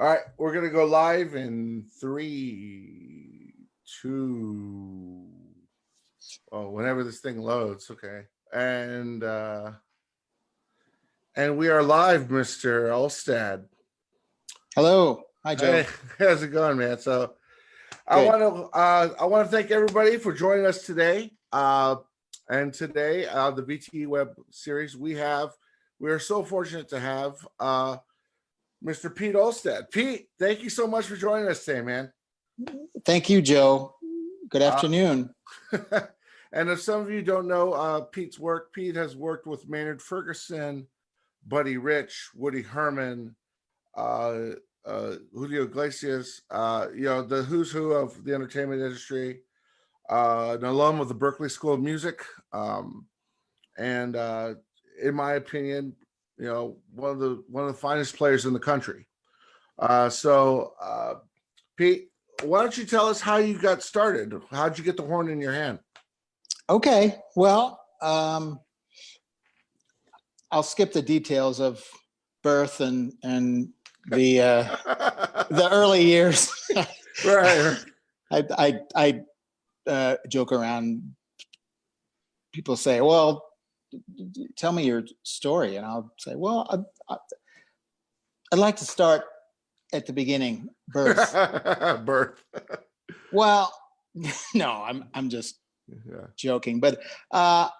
All right, we're gonna go live in three, two. Oh, whenever this thing loads, okay. And we are live, Mr. Olstad. Hello, hi Joe. Hey, how's it going, man? So Good. I want to thank everybody for joining us today. And today, the VTE Web series, we are so fortunate to have Mr. Pete Olstad. Pete, thank you so much for joining us today, man. Thank you, Joe. Good afternoon. And if some of you don't know Pete's work, Pete has worked with Maynard Ferguson, Buddy Rich, Woody Herman, Julio Iglesias, the who's who of the entertainment industry, an alum of the Berklee School of Music, and in my opinion, one of the finest players in the country. So, Pete, why don't you tell us how you got started? How'd you get the horn in your hand? Okay, well, I'll skip the details of birth and the early years. Right. I joke around. People say, "Well, tell me your story," and I'll say, "Well, I'd like to start at the beginning, birth." Birth. Well, no, I'm just joking, but I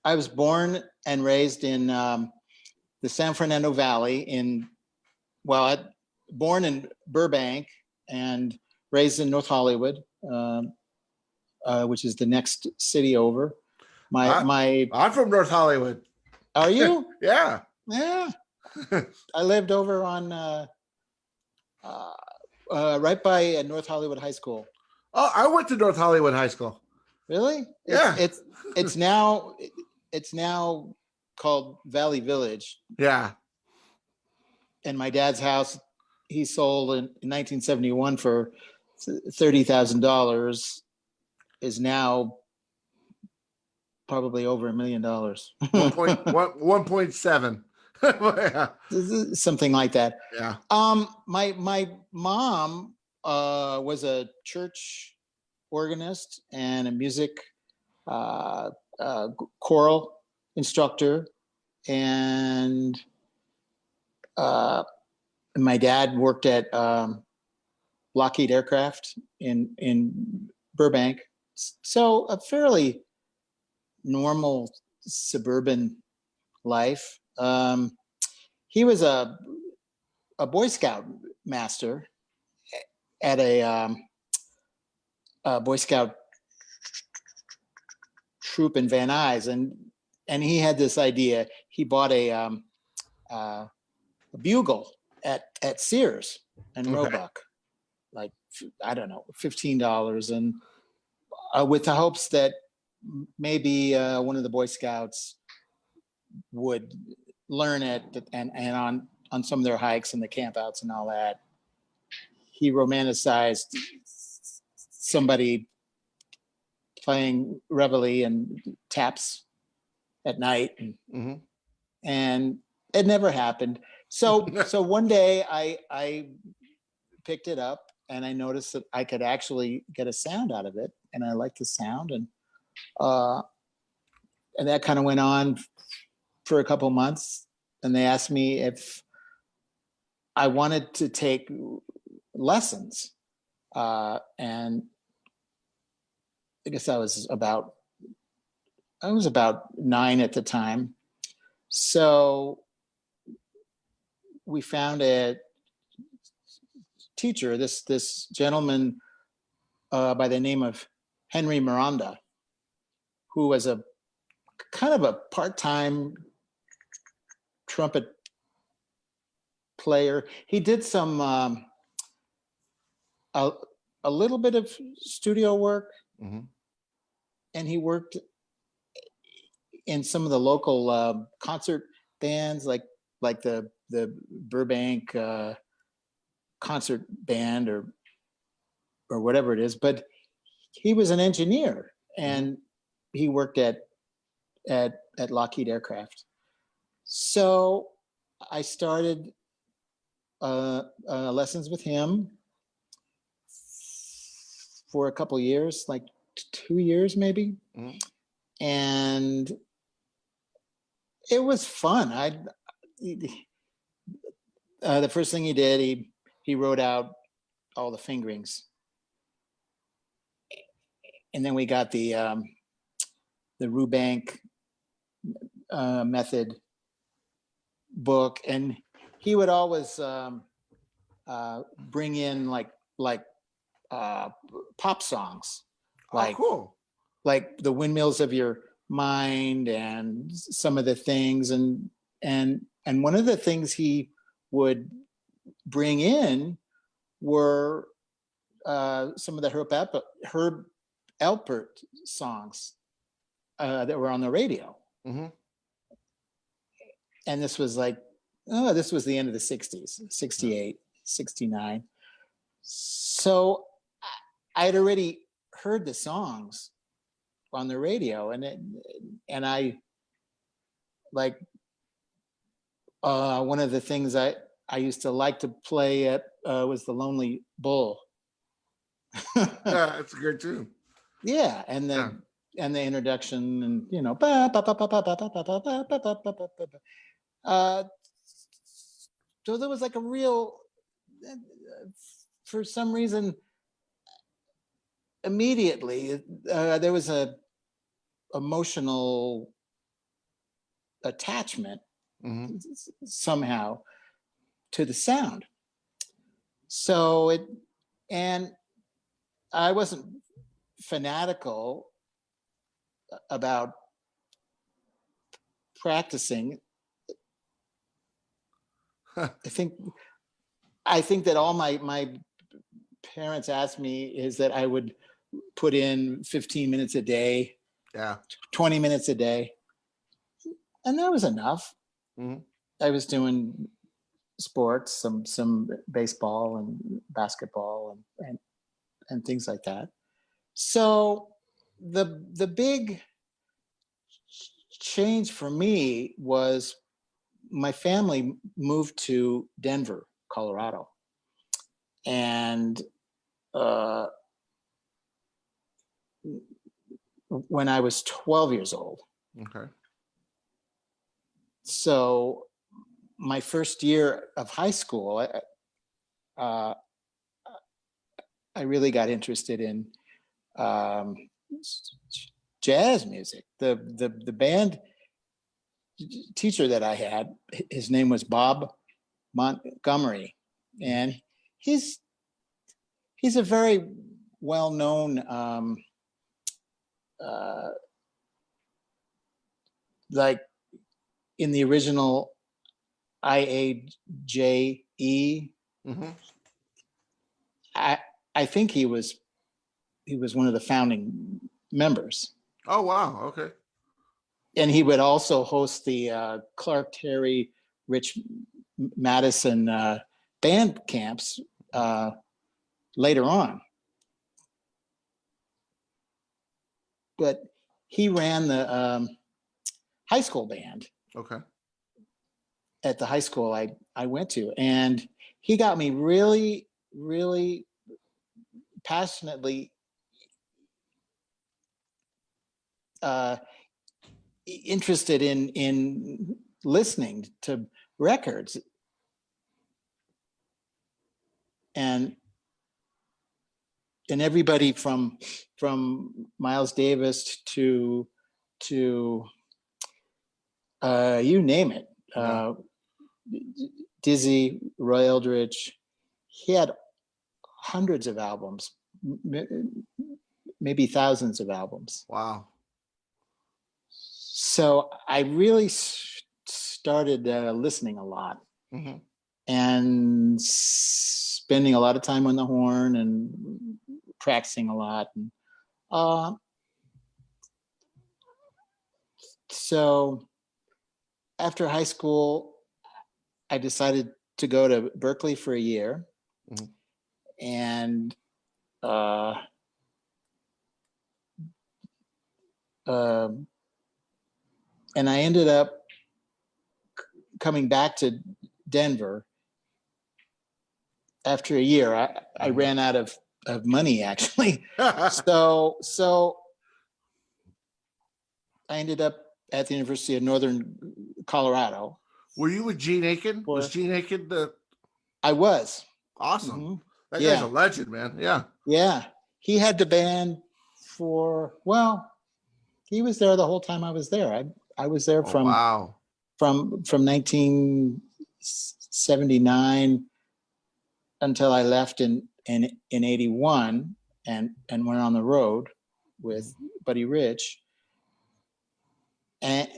was born and raised in the San Fernando Valley born in Burbank and raised in North Hollywood, which is the next city over. I'm from North Hollywood. Are you? Yeah. I lived over on right by North Hollywood High School. Oh, I went to North Hollywood High School. Really? Yeah. It's now called Valley Village. Yeah. And my dad's house, he sold in 1971 for $30,000, is now probably over $1 million. 1.7. Yeah. Something like that. Yeah. My mom was a church organist and a music choral instructor, and my dad worked at Lockheed Aircraft in Burbank. So a fairly normal suburban life. He was a Boy Scout master at a Boy Scout troop in Van Nuys, and he had this idea. He bought a bugle at Sears and Roebuck, like, I don't know, $15, and with the hopes that maybe one of the Boy Scouts would learn it, and on some of their hikes and the campouts and all that, he romanticized somebody playing reveille and taps at night, and it never happened. So one day I picked it up and I noticed that I could actually get a sound out of it, and I liked the sound, and that kind of went on for a couple months. And they asked me if I wanted to take lessons, and I guess I was about 9 at the time. So we found a teacher, this gentleman by the name of Henry Miranda, who was a kind of a part-time trumpet player. He did some a little bit of studio work, and he worked in some of the local concert bands, like the Burbank concert band or whatever it is. But he was an engineer, and he worked at Lockheed Aircraft. So I started lessons with him for a couple years, like 2 years maybe. Mm-hmm. And it was fun. The first thing he did, he wrote out all the fingerings, and then we got the Rubank method book, and he would always bring in like pop songs, like cool, like The Windmills of Your Mind and some of the things, and one of the things he would bring in were some of the Herb Alpert songs that were on the radio. Mm-hmm. And this was the end of the 60s, 68, 69. So I had already heard the songs on the radio, and I like one of the things I used to like to play at was the Lonely Bull. Yeah, it's a great tune. Yeah, and the introduction, and so there was like a real, for some reason, immediately there was a emotional attachment somehow to the sound. So and I wasn't fanatical about practicing. I think that all my parents asked me is that I would put in 15 minutes a day, 20 minutes a day, and that was enough. Mm-hmm. I was doing sports, some baseball and basketball and things like that. So the big change for me was my family moved to Denver, Colorado, and when I was 12 years old. Okay. So my first year of high school, I really got interested in jazz music. The band teacher that I had, his name was Bob Montgomery, and he's a very well-known like in the original IAJE. Mm-hmm. I think he was one of the founding members. Oh wow! Okay. And he would also host the Clark Terry, Rich Madison band camps later on. But he ran the high school band. Okay. At the high school I went to, and he got me really, really passionately interested in listening to records, and everybody from Miles Davis to you name it, Dizzy, Roy Eldridge. He had hundreds of albums, maybe thousands of albums. Wow. So I really started listening a lot, mm-hmm. and spending a lot of time on the horn and practicing a lot. And, so after high school, I decided to go to Berkeley for a year. Mm-hmm. And and I ended up coming back to Denver after a year, I ran out of money actually. So I ended up at the University of Northern Colorado. Were you with Gene Aiken? Was Gene Aiken the? I was. Awesome. Mm-hmm. That guy's a legend, man. Yeah. Yeah. He had the band he was there the whole time I was there. I was there from 1979 until I left in 81 and went on the road with Buddy Rich. And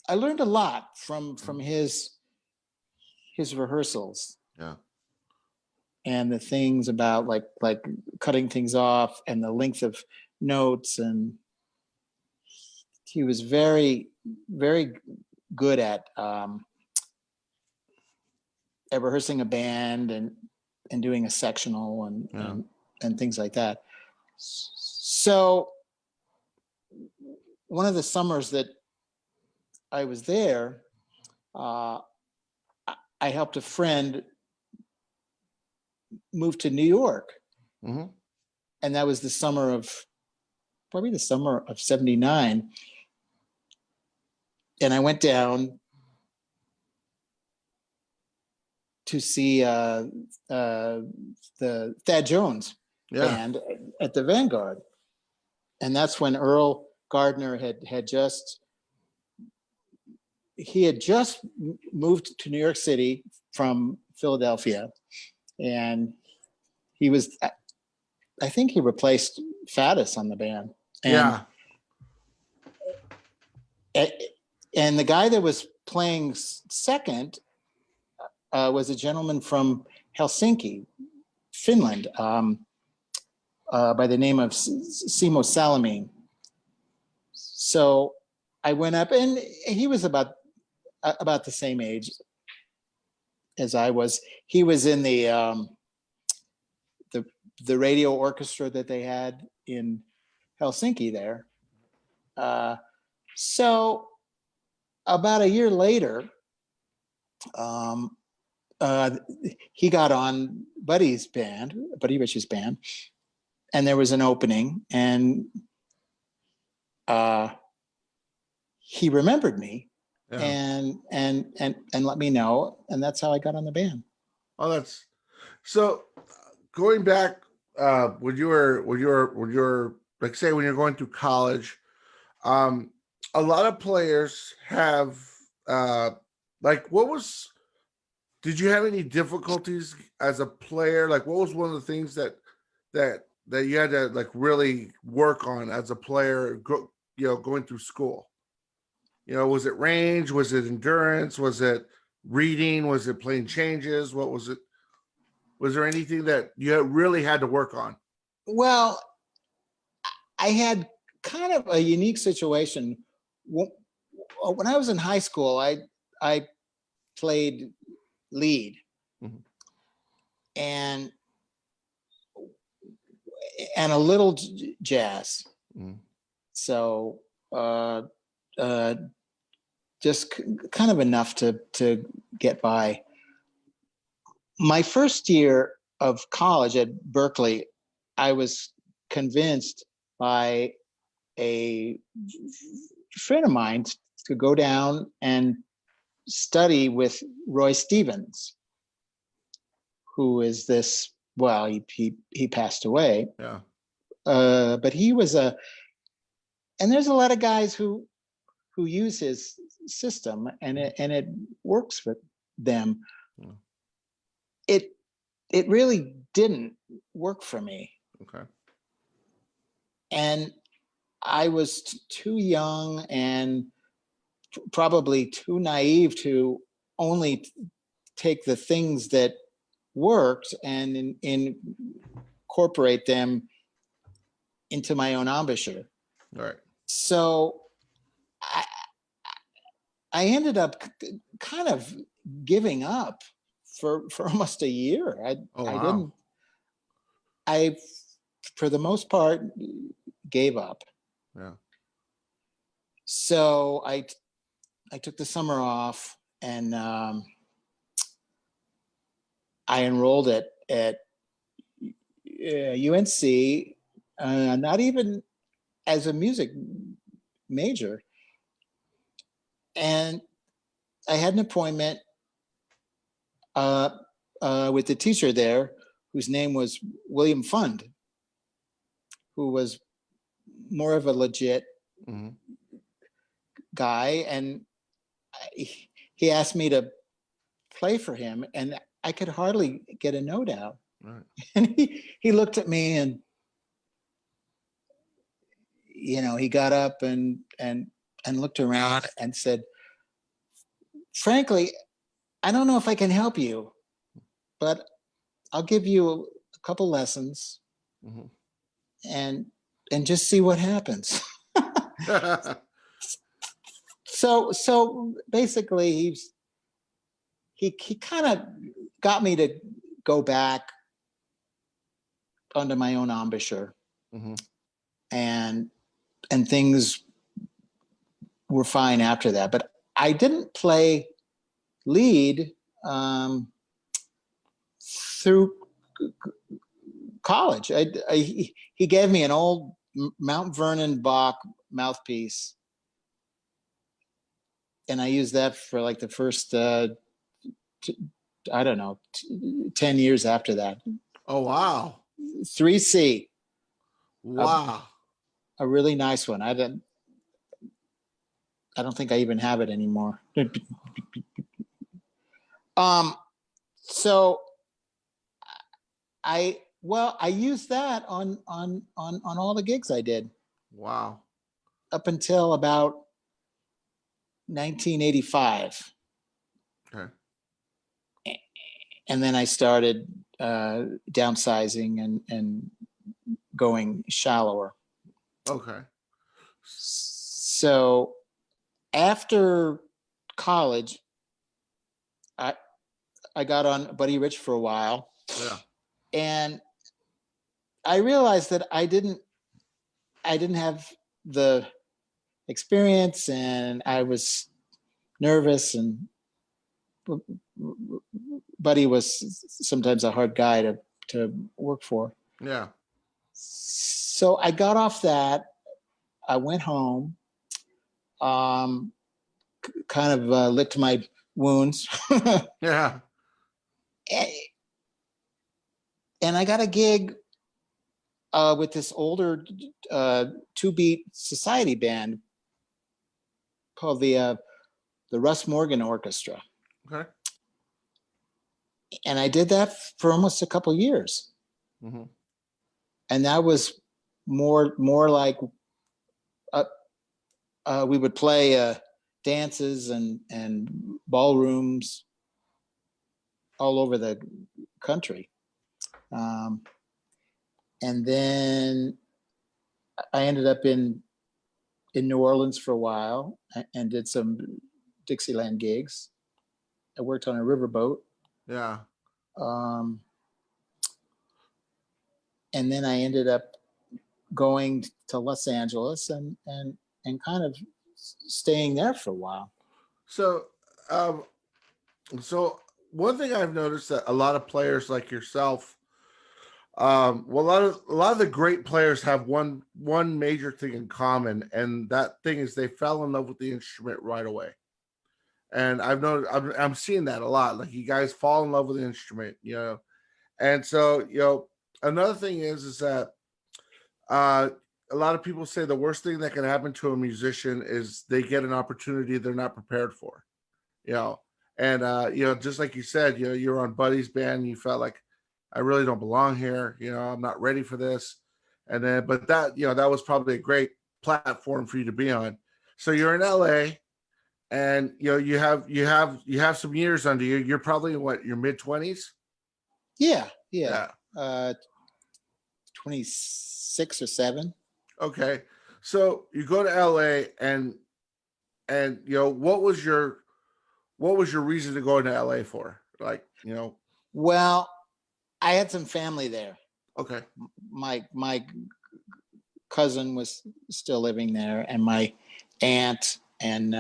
I learned a lot from his rehearsals. Yeah. And the things about like cutting things off and the length of notes, and he was very, very good at rehearsing a band and doing a sectional and things like that. So one of the summers that I was there, I helped a friend move to New York. Mm-hmm. And that was the summer of 79. And I went down to see the Thad Jones band at the Vanguard. And that's when Earl Gardner had just moved to New York City from Philadelphia. And he was, I think he replaced Faddis on the band. And, and the guy that was playing second was a gentleman from Helsinki, Finland, by the name of Simo Salamine. So I went up, and he was about the same age as I was. He was in the radio orchestra that they had in Helsinki there. So about a year later, he got on Buddy Rich's band, and there was an opening, and he remembered me and let me know, and that's how I got on the band. Oh, that's so. Going back, when you were like, say, when you're going through college, a lot of players have did you have any difficulties as a player? Like, what was one of the things that you had to like really work on as a player, going through school? Was it range? Was it endurance? Was it reading? Was it playing changes? What was it? Was there anything that you really had to work on? Well, I had kind of a unique situation. When I was in high school, I played lead, mm-hmm. and a little jazz. Mm-hmm. So just kind of enough to get by. My first year of college at Berkeley, I was convinced by a friend of mine to go down and study with Roy Stevens, who is this, well, he passed away. Yeah. But he was and there's a lot of guys who use his system, and it works for them. Yeah. It really didn't work for me. Okay. And I was too young and probably too naive to only take the things that worked and incorporate them into my own embouchure. All right. So I ended up kind of giving up for almost a year. I for the most part, gave up. Yeah. So I took the summer off, and I enrolled at UNC, not even as a music major. And I had an appointment with the teacher there, whose name was William Fund, who was more of a legit guy. And he asked me to play for him, and I could hardly get a note out. Right. And he looked at me, and he got up and looked around and said, "Frankly, I don't know if I can help you, but I'll give you a couple lessons and just see what happens." So basically he kind of got me to go back under my own embouchure, and things were fine after that. But I didn't play lead through college. He gave me an old Mount Vernon Bach mouthpiece, and I used that for like the first 10 years after that. Oh wow. 3C. Wow. A really nice one. I don't think I even have it anymore. So I used that on all the gigs I did. Wow. Up until about 1985. Okay. And then I started downsizing and going shallower. Okay. So after college, I got on Buddy Rich for a while. Yeah. And I realized that I didn't have the experience, and I was nervous, and Buddy was sometimes a hard guy to work for. Yeah. So I got off that. I went home, kind of licked my wounds. Yeah. And I got a gig with this older two-beat society band called the Russ Morgan Orchestra. Okay. And I did that for almost a couple of years. And that was more like we would play dances and ballrooms all over the country. And then I ended up in New Orleans for a while and did some Dixieland gigs. I worked on a riverboat. Yeah. And then I ended up going to Los Angeles and kind of staying there for a while. So one thing I've noticed that a lot of players like yourself, a lot of the great players have one major thing in common, and that thing is they fell in love with the instrument right away. And I've noticed I'm seeing that a lot. Like, you guys fall in love with the instrument, And so, another thing is that a lot of people say the worst thing that can happen to a musician is they get an opportunity they're not prepared for, And just like you said, you're on Buddy's band, and you felt like, I really don't belong here. I'm not ready for this. And then, but that, that was probably a great platform for you to be on. So you're in LA, and you have some years under you. You're probably in what, your mid-20s? Yeah. 26 or 7. Okay. So you go to LA, and what was your reason to go into LA for? Like, Well, I had some family there. Okay. My cousin was still living there, and my aunt, and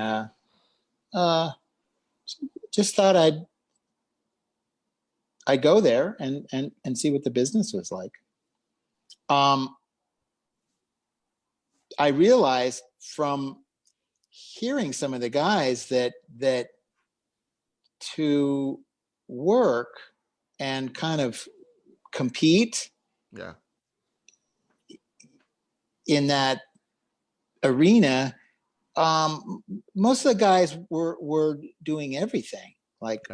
just thought I'd go there and see what the business was like. I realized from hearing some of the guys that to work and kind of compete in that arena, most of the guys were doing everything. Like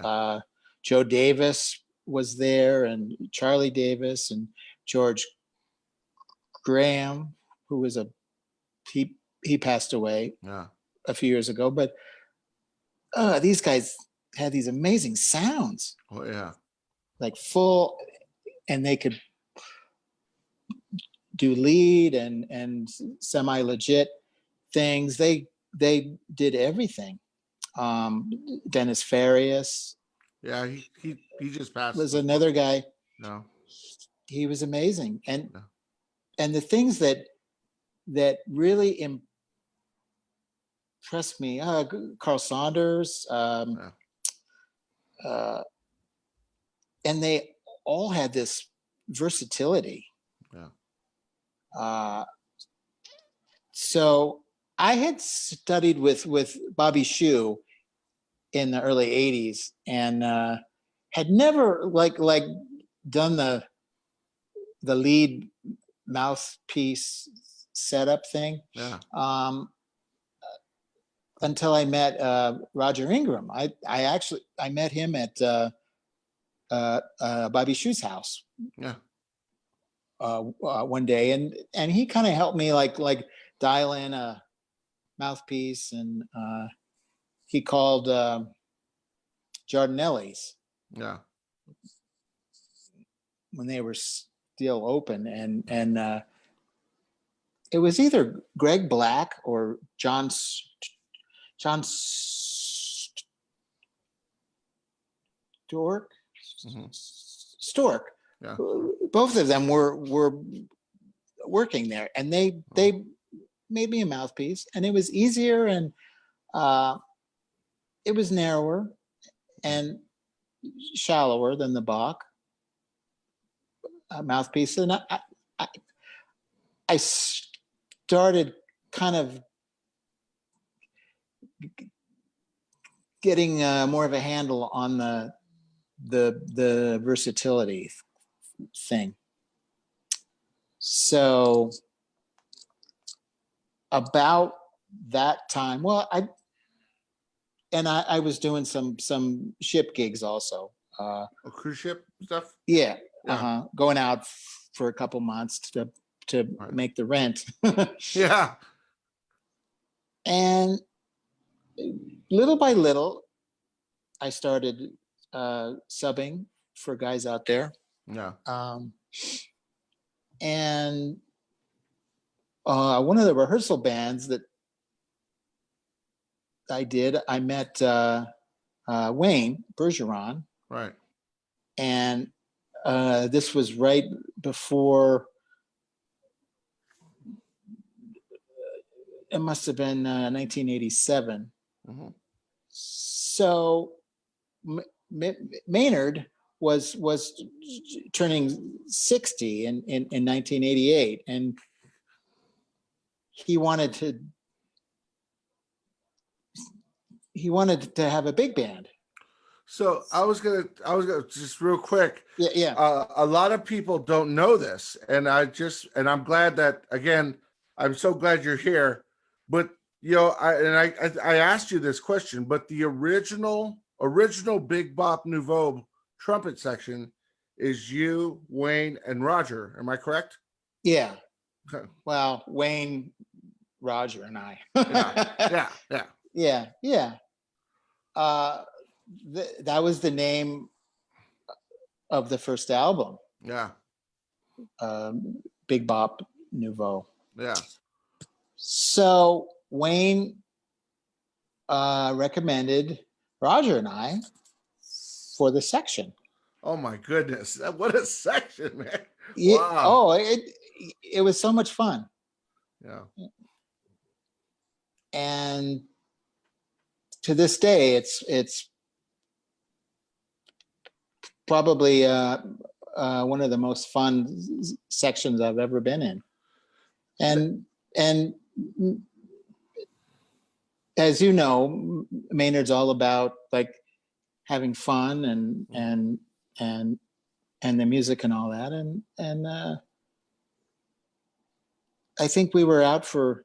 Joe Davis was there, and Charlie Davis, and George Graham, who was he passed away a few years ago. But these guys had these amazing sounds. Oh yeah, like full, and they could do lead and semi legit things. They did everything. Dennis Farias. Yeah, he just passed. Was another guy. No, he was amazing, and the things that really impressed me. Carl Saunders, and they all had this versatility. So I had studied with Bobby Shew in the early 80s, and had never like done the lead mouthpiece setup thing. Until I met Roger Ingram. I met him at Bobby Shew's house. One day, and he kind of helped me like dial in a mouthpiece, and he called Giardinelli's when they were still open, and it was either Greg Black or John Stork. Both of them were working there, and they made me a mouthpiece, and it was easier, and it was narrower and shallower than the Bach mouthpiece. And I started kind of getting more of a handle on the versatility thing. So about that time, well, I was doing some ship gigs also. Cruise ship stuff. Going out for a couple months to make the rent. And little by little, I started subbing for guys out there. And one of the rehearsal bands that I did, I met Wayne Bergeron. And this was right before, it must have been 1987. So Maynard was turning 60 in 1988, and he wanted to have a big band. So I was gonna just real quick. A lot of people don't know this, and I'm glad that, again, I'm so glad you're here. But I asked you this question, but the original Big Bop Nouveau trumpet section is you, Wayne, and Roger. Am I correct? Yeah. Okay. Well, Wayne, Roger, and I. Yeah. That was the name of the first album. Big Bop Nouveau. So Wayne recommended Roger and I for the section. Oh my goodness! What a section, man! Wow. Oh, it was so much fun. and to this day, it's probably one of the most fun sections I've ever been in. And as you know, Maynard's all about like having fun and the music and all that. And I think we were out for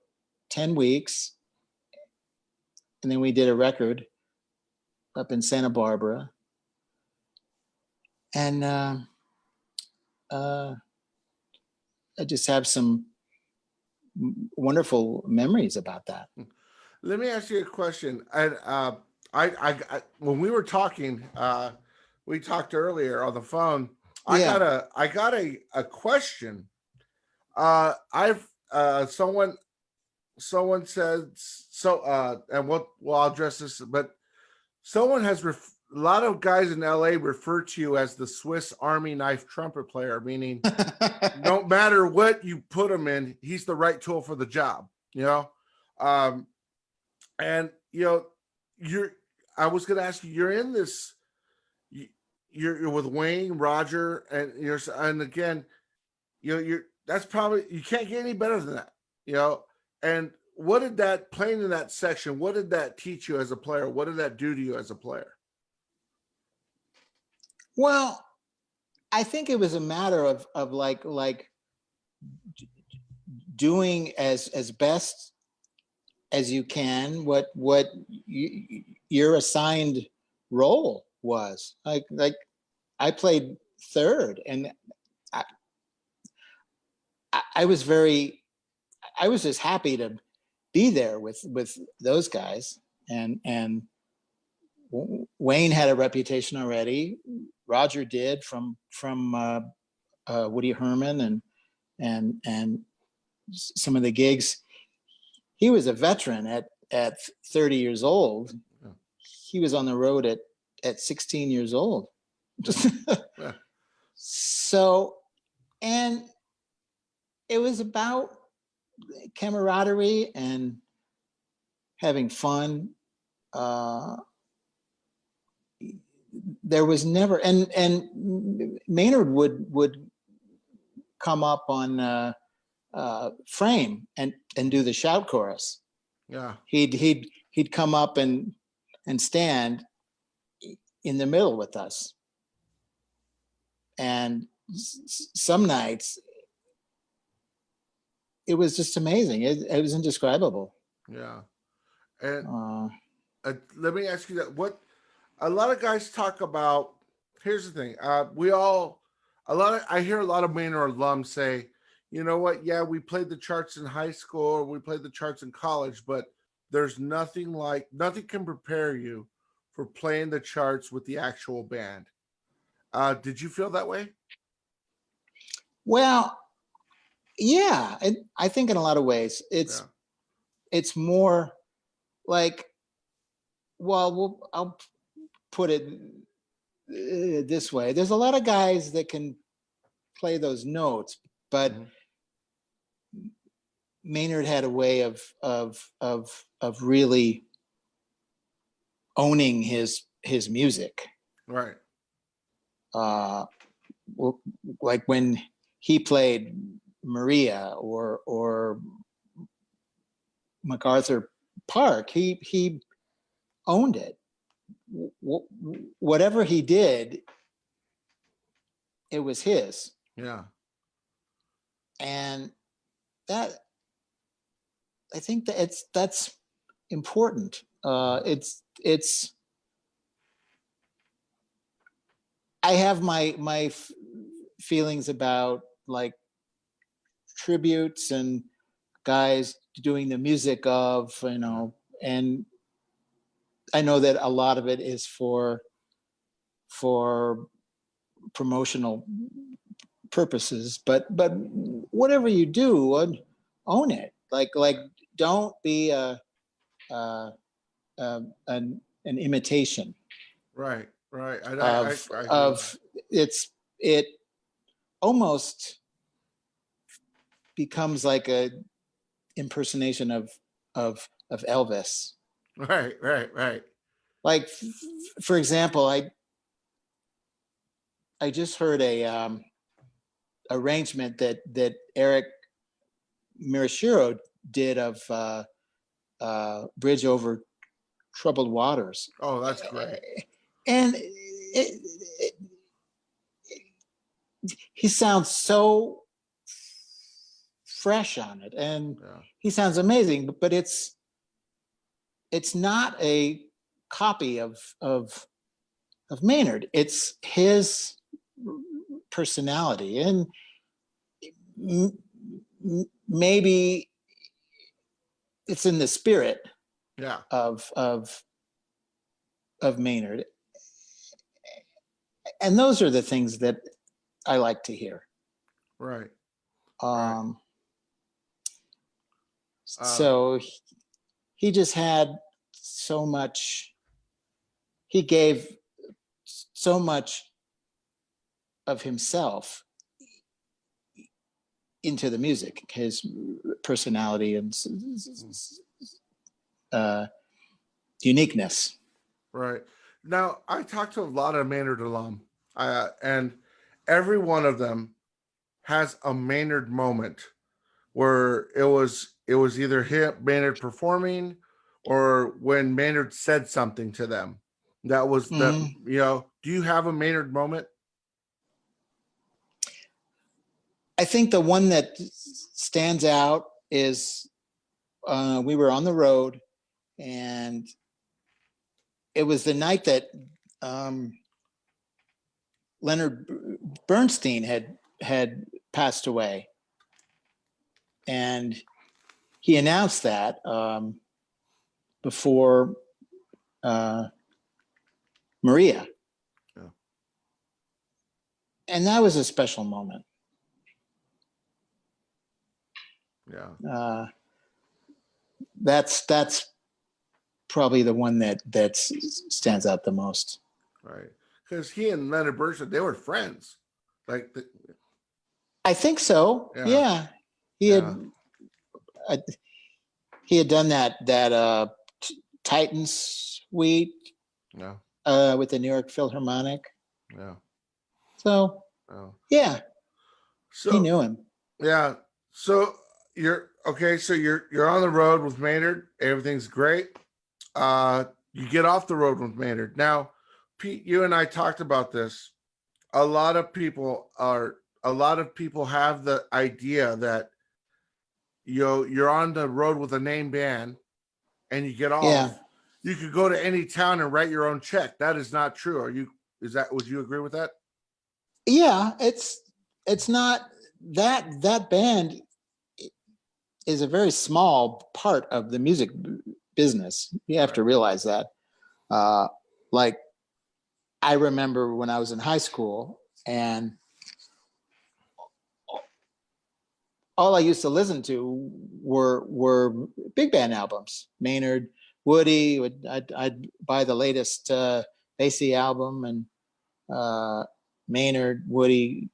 10 weeks, and then we did a record up in Santa Barbara. And I just have some wonderful memories about that. Let me ask you a question. And I when we were talking, we talked earlier on the phone. I got a question. I've someone said so, and we'll address this, but someone has a lot of guys in LA refer to you as the Swiss Army knife trumpet player, meaning no matter what you put him in, he's the right tool for the job, you know? And you know, I was going to ask you, you're in this, you're with Wayne, Roger, and again, that's probably, you can't get any better than that, you know? And what did that, playing in that section, what did that teach you as a player? What did that do to you as a player? Well, I think it was a matter of like doing as best as you can what your assigned role was. Like I played third, and I was just happy to be there with those guys, and Wayne had a reputation already. Roger did from Woody Herman and some of the gigs. He was a veteran at 30 years old. Yeah. He was on the road at 16 years old. Yeah. So, and it was about camaraderie and having fun. There was never, and Maynard would come up on frame and do the shout chorus. Yeah, he'd come up and stand in the middle with us, and some nights it was just amazing. It was indescribable. Yeah, and let me ask you that. What a lot of guys talk about. Here's the thing. I hear a lot of Maynard alums say, you know what? Yeah, we played the charts in high school, or we played the charts in college, but there's nothing can prepare you for playing the charts with the actual band. Did you feel that way? Well, yeah, I think in a lot of ways it's more like, well, I'll put it this way. There's a lot of guys that can play those notes, but Maynard had a way of really owning his music. Right. Like when he played Maria or MacArthur Park, he owned it. Whatever he did, it was his. Yeah. And that, I think that's important. It's I have my feelings about like tributes and guys doing the music of, you know, and I know that a lot of it is for promotional purposes, but whatever you do, own it. Like don't be an imitation. Right. It almost becomes like a impersonation of Elvis. Right. Like, for example, I just heard a arrangement that Eric Mirashiro did of Bridge Over Troubled Waters. Oh, that's great. And he sounds so fresh on it, and he sounds amazing, but it's not a copy of Maynard. It's his personality, and maybe it's in the spirit of Maynard. And those are the things that I like to hear. Right. So he just had so much, he gave so much of himself into the music, his personality and uniqueness. Right. Now, I talked to a lot of Maynard alum, and every one of them has a Maynard moment where it was either Maynard performing or when Maynard said something to them. That was the, do you have a Maynard moment? I think the one that stands out is we were on the road, and it was the night that Leonard Bernstein had passed away. And he announced that before Maria. Yeah. And that was a special moment. Yeah. That's probably the one that stands out the most. Right. Because he and Leonard Bernstein, they were friends. I think so. Yeah. He had done that Titan suite with the New York Philharmonic. Yeah. So So he knew him. Yeah. So you're okay. So you're on the road with Maynard. Everything's great. You get off the road with Maynard. Now, Pete, you and I talked about this. A lot of people have the idea that you're on the road with a name band and you get off. You could go to any town and write your own check. That is not true. Would you agree with that? Yeah, it's not that band is a very small part of the music business. You have to realize that. Like, I remember when I was in high school, and all I used to listen to were big band albums. Maynard, Woody. I'd buy the latest Basie album, and Maynard, Woody,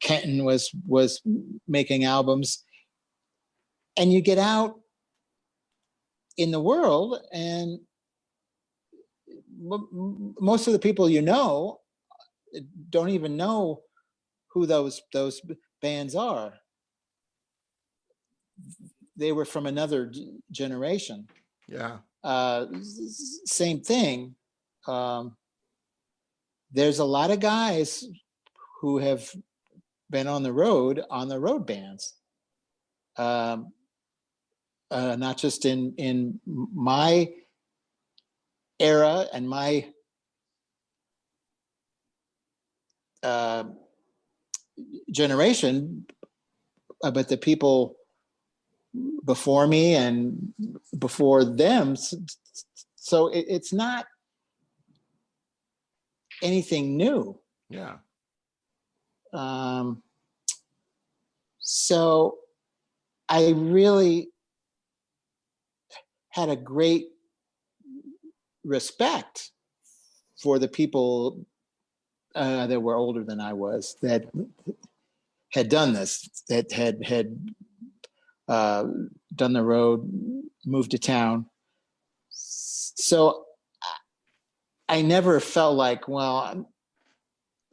Kenton was making albums. And you get out in the world, and most of the people don't even know who those bands are. They were from another generation. Yeah. Same thing. There's a lot of guys who have been on the road bands. Not just in my era and my generation, but the people before me and before them. So it's not anything new. Yeah. So I really had a great respect for the people that were older than I was, that had done this, that had done the road moved to town. So I never felt like, well,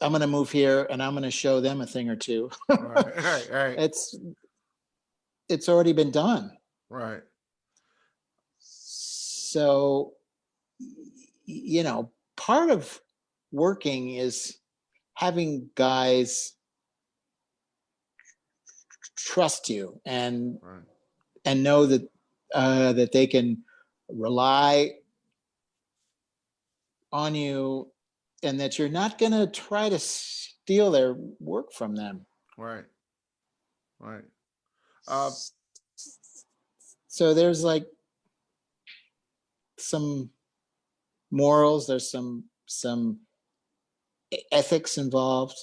I'm going to move here and I'm going to show them a thing or two. Right. It's already been done. Right. So, you know, part of working is having guys trust you and know that that they can rely on you, and that you're not going to try to steal their work from them. Right. So there's like some morals, there's some ethics involved,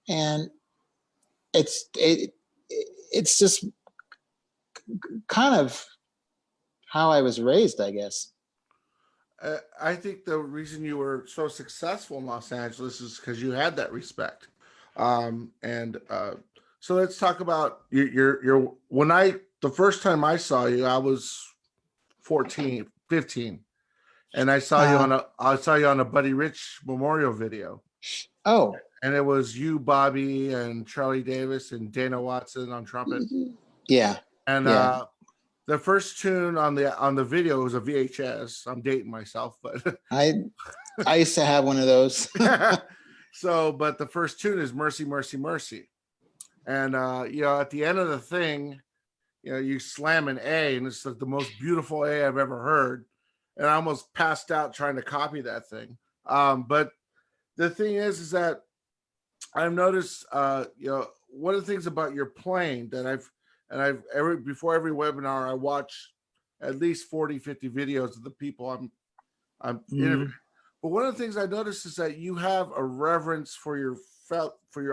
and it's just kind of how I was raised, I guess. I think the reason you were so successful in Los Angeles is because you had that respect. So let's talk about your the first time I saw you, I was 14, 15. And I saw you on a Buddy Rich memorial video. Oh. And it was you, Bobby, and Charlie Davis and Dana Watson on trumpet. Yeah. And the first tune on the video was a VHS. I'm dating myself, but I used to have one of those. So, but the first tune is Mercy, Mercy, Mercy. And at the end of the thing, you slam an A, and it's like the most beautiful A I've ever heard. And I almost passed out trying to copy that thing. But the thing is that I've noticed, one of the things about your playing that before every webinar, I watch at least 40, 50 videos of the people I'm interviewing. But one of the things I noticed is that you have a reverence for your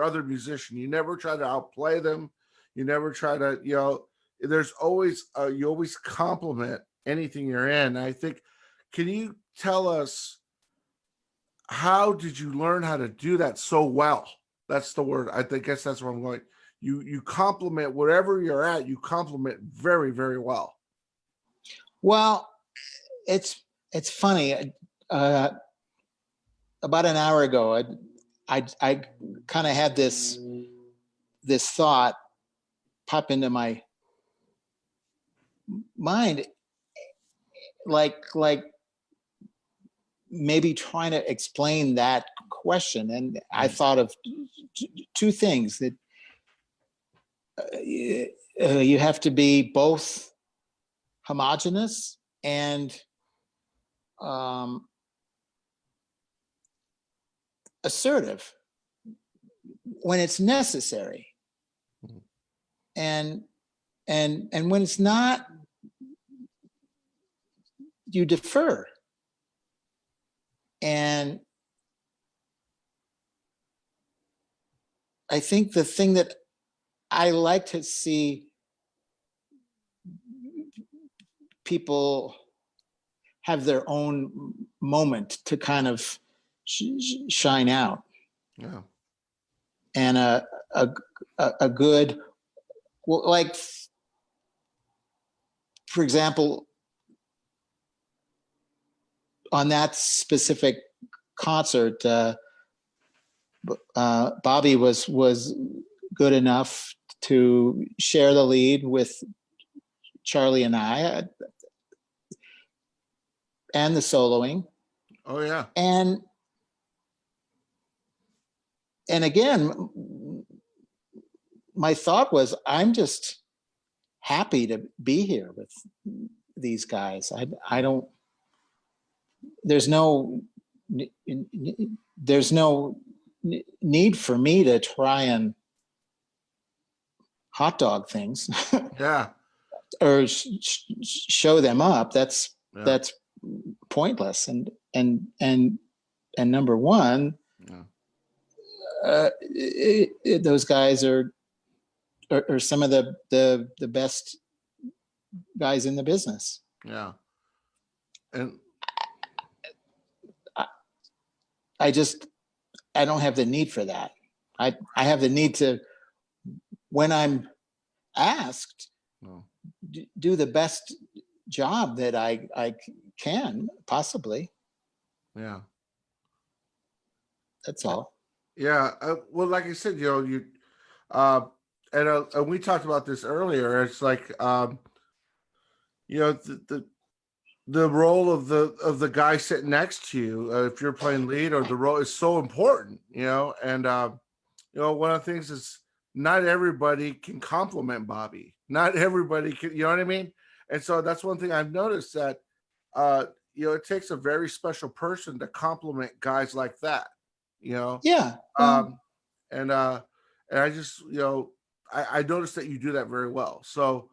other musician. You never try to outplay them. You never try to, there's always, you always compliment anything you're in. And I think, can you tell us, how did you learn how to do that so well? That's the word. I guess that's where I'm going. You compliment wherever you're at. You compliment very, very well. Well, it's funny. About an hour ago, I kind of had this thought pop into my mind, like maybe trying to explain that question. And I thought of two things: that you have to be both homogeneous and assertive when it's necessary, and when it's not, you defer. And I think the thing that I like to see people have their own moment to kind of shine out. Yeah. And a good, well, like, for example, on that specific concert, Bobby was good enough to share the lead with Charlie and I, and the soloing. Oh yeah. And again, my thought was, I'm just happy to be here with these guys. I don't, there's no need for me to try and hot dog things. Yeah. Or show them up. That's pointless. And number one, those guys are some of the best guys in the business. Yeah. And I don't have the need for that. I have the need to, when I'm asked, do the best job that I can possibly. Yeah. That's all. Yeah. Well, like I said, uh, and we talked about this earlier. It's like, the role of the guy sitting next to you, if you're playing lead, or the role is so important, and one of the things is not everybody can compliment Bobby. Not everybody can, you know what I mean? And so that's one thing I've noticed, that it takes a very special person to compliment guys like that, Yeah. And I just, I noticed that you do that very well. So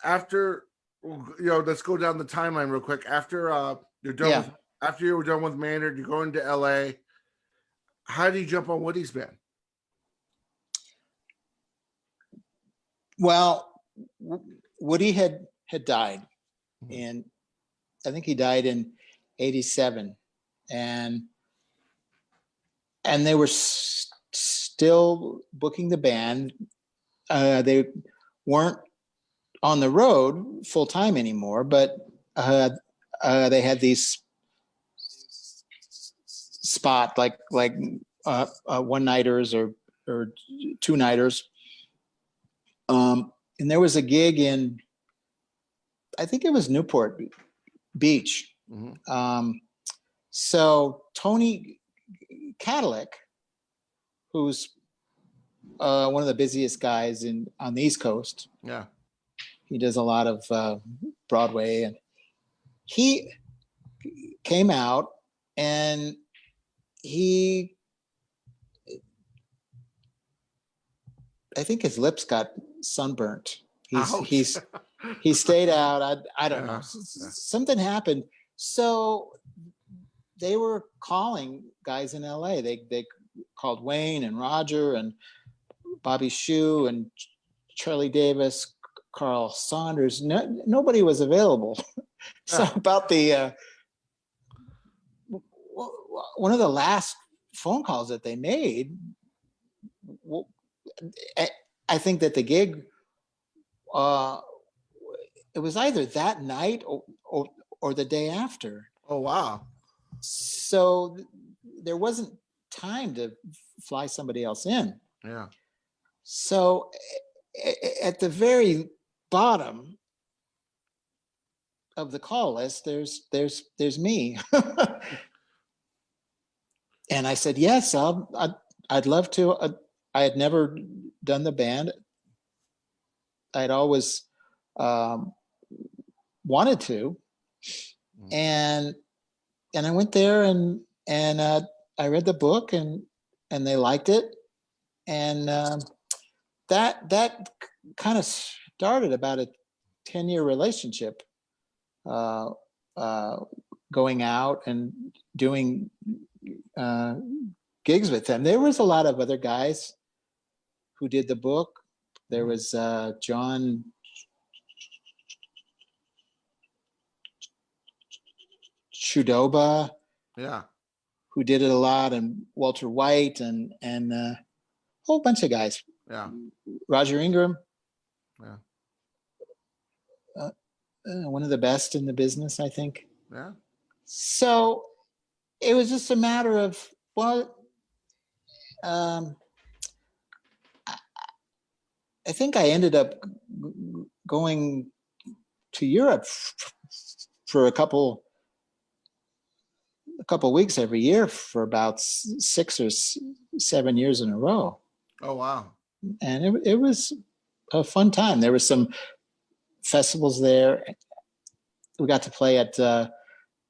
after, let's go down the timeline real quick. After you're done with, after you were done with Maynard, you're going to LA. How do you jump on Woody's band? Well, Woody had died, and I think he died in '87, and they were still booking the band. They weren't on the road full time anymore, but they had these spot like one nighters or two nighters. And there was a gig in, I think it was Newport Beach. So Tony Cadillac, who's one of the busiest guys on the East Coast. Yeah. He does a lot of Broadway, and he came out, and I think his lips got sunburnt. He stayed out. I don't know. Something happened. So they were calling guys in LA. They called Wayne and Roger and Bobby Shue and Charlie Davis, Carl Saunders. Nobody was available. So about the one of the last phone calls that they made, I think that the gig, it was either that night or the day after. Oh, wow. So there wasn't time to fly somebody else in. Yeah. So at the very bottom of the call list, there's me. And I said, yes, I'd love to. I had never done the band. I'd always wanted to, and I went there and I read the book and they liked it, and that kind of started about a 10-year relationship, going out and doing gigs with them. There was a lot of other guys who did the book. There was John Chudoba, who did it a lot, and Walter White, and a whole bunch of guys. Yeah. Roger Ingram. Yeah. One of the best in the business, I think. Yeah. So it was just a matter of, well, I think I ended up going to Europe for a couple weeks every year for about 6 or 7 years in a row. Oh, wow. And it was a fun time. There were some festivals there. We got to play at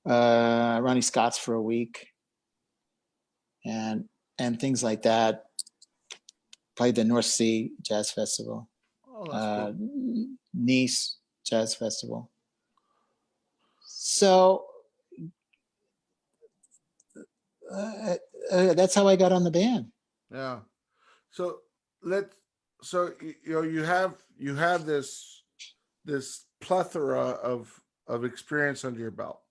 Ronnie Scott's for a week, and things like that. Played the North Sea Jazz Festival, cool. Nice Jazz Festival. So that's how I got on the band. Yeah. So you have this plethora of experience under your belt.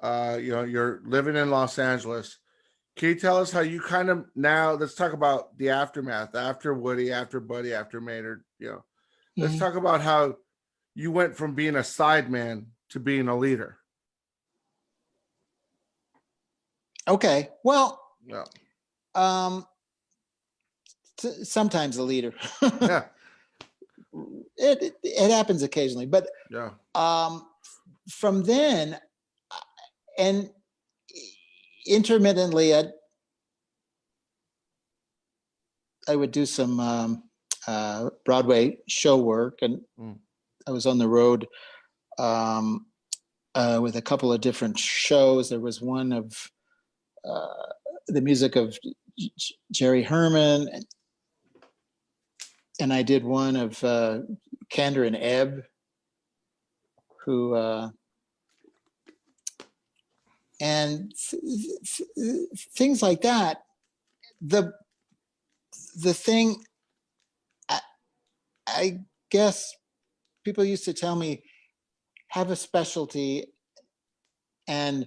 You're living in Los Angeles. Can you tell us how you kind of, now let's talk about the aftermath, after Woody, after Buddy, after Maynard, let's talk about how you went from being a sideman to being a leader? Okay. Well, Yeah. Sometimes a leader. Yeah. It happens occasionally, but Yeah. from then, and intermittently, I would do some Broadway show work, and I was on the road with a couple of different shows. There was one of the music of Jerry Herman, and I did one of Kander and Ebb, who and things like that. The thing, I guess people used to tell me, have a specialty and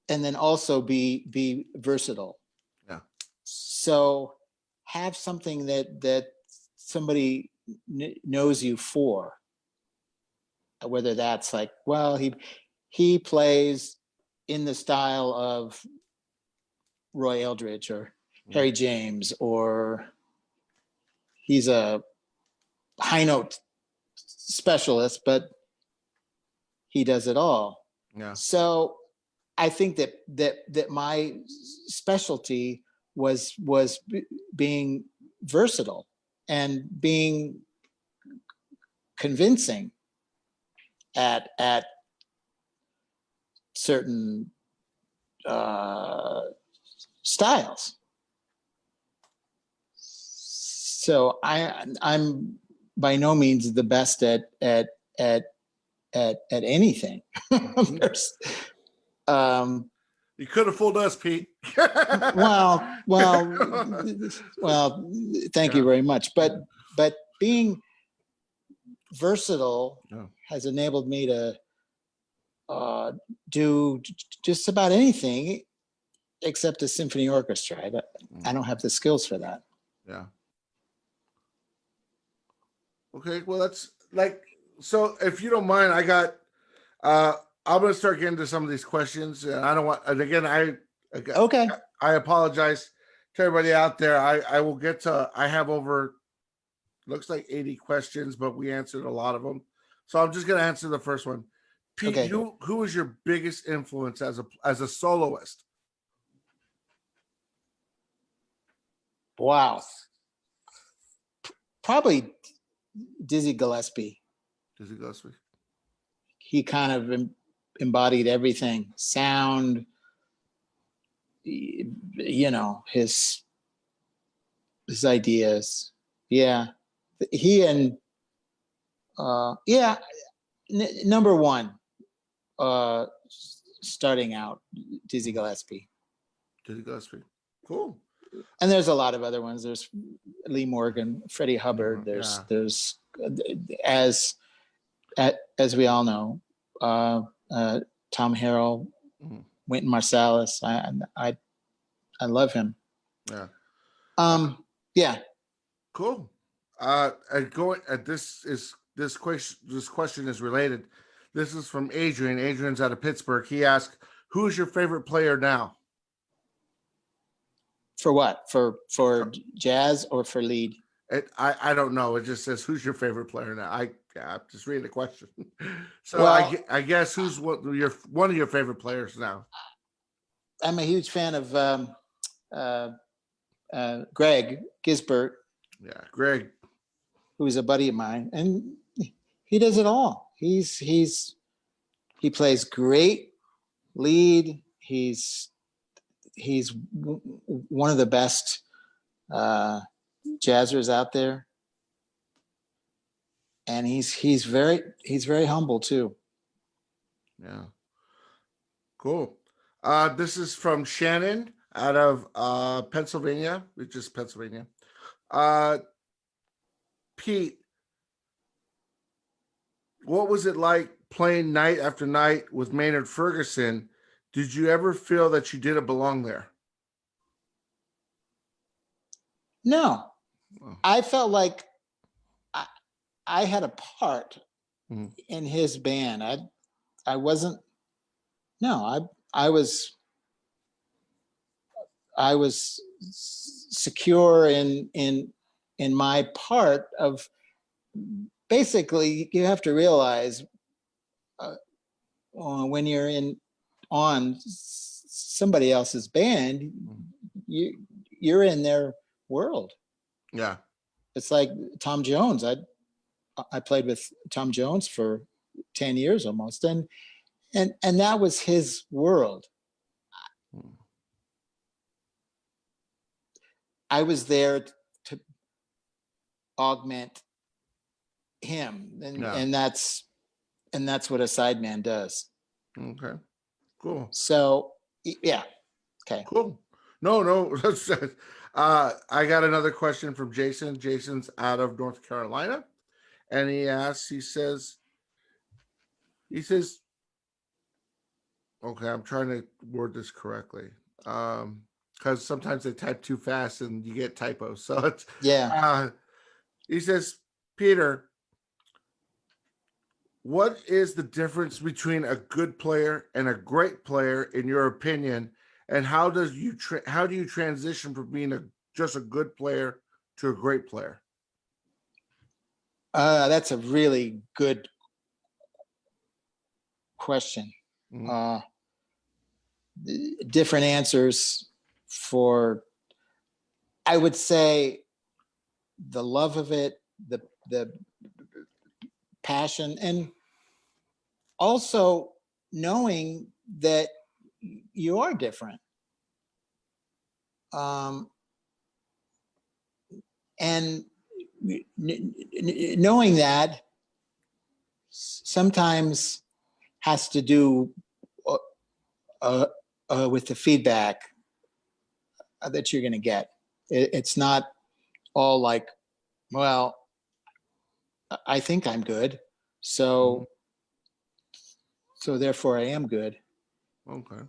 then also be versatile. Yeah. So have something that somebody knows you for, whether that's like, well, he plays in the style of Roy Eldridge or Harry James, or he's a high note specialist, but he does it all. Yeah. So I think that my specialty was being versatile and being convincing at certain styles. So I'm by no means the best at anything. You could have fooled us, Pete. well, thank you very much. But being versatile has enabled me to do just about anything except a symphony orchestra. I don't have the skills for that. Yeah. Okay, well, that's like, so if you don't mind, I got I'm going to start getting to some of these questions, and I don't want, and again, okay. I apologize to everybody out there. I will get to, I have over, looks like 80 questions, but we answered a lot of them. So I'm just going to answer the first one. Pete, Okay. who was your biggest influence as a soloist? Wow. Probably Dizzy Gillespie. Dizzy Gillespie. He kind of embodied everything. Sound, you know, his ideas. Yeah. He and number one, starting out, Dizzy Gillespie. Dizzy Gillespie. Cool. And there's a lot of other ones. There's Lee Morgan, Freddie Hubbard. There's as we all know, Tom Harrell, Wynton Marsalis. I love him. Yeah. Yeah. Cool. This question is related. This is from Adrian. Adrian's out of Pittsburgh. He asked, "Who is your favorite player now?" For what? For jazz or for lead? I don't know. It just says, "Who's your favorite player now?" I'm just reading the question. So well, I guess who's one of your favorite players now? I'm a huge fan of Greg Gisbert. Yeah, Greg, who's a buddy of mine, and he does it all. He plays great lead. He's one of the best jazzers out there, and he's very humble too. Yeah, cool. This is from Shannon out of Pennsylvania, which is Pennsylvania. Pete, what was it like playing night after night with Maynard Ferguson? Did you ever feel that you didn't belong there? No, I felt like I had a part in his band. I wasn't. No, I was secure in my part of. Basically, you have to realize when you're on somebody else's band, you're in their world. Yeah. It's like Tom Jones. I played with Tom Jones for 10 years almost, and that was his world. I was there to augment him, and that's what a sideman does. Okay, cool. So yeah, okay, cool. No. I got another question from Jason. Jason's out of North Carolina, and he asks. He says, okay, I'm trying to word this correctly. Because sometimes they type too fast and you get typos. So it's he says, Peter, what is the difference between a good player and a great player in your opinion? And how do you transition from being just a good player to a great player? That's a really good question. Different answers for, I would say, the love of it, the passion, and also knowing that you are different. And knowing that sometimes has to do with the feedback that you're going to get. It's not all like, well, I think I'm good, so therefore I am good. Okay.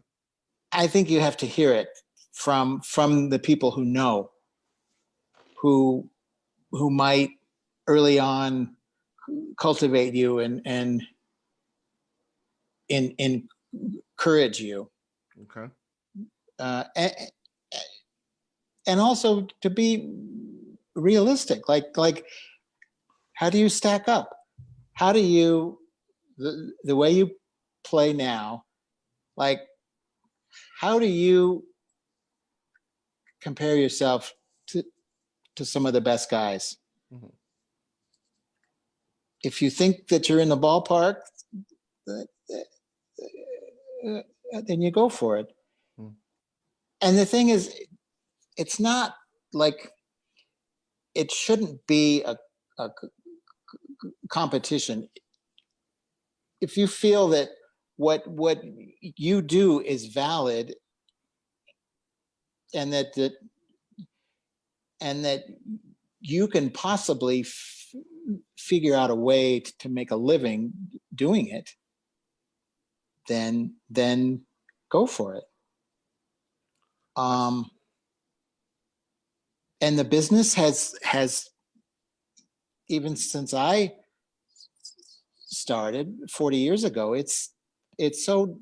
I think you have to hear it from the people who know, who might early on cultivate you and encourage you. Okay. And also to be realistic, like how do you stack up? How do you, the way you play now, like how do you compare yourself to some of the best guys? If you think that you're in the ballpark, then you go for it. And the thing is, it's not like, it shouldn't be a competition. If you feel that what you do is valid, and that you can possibly figure out a way to make a living doing it, then go for it. And the business has even since I started 40 years ago, it's so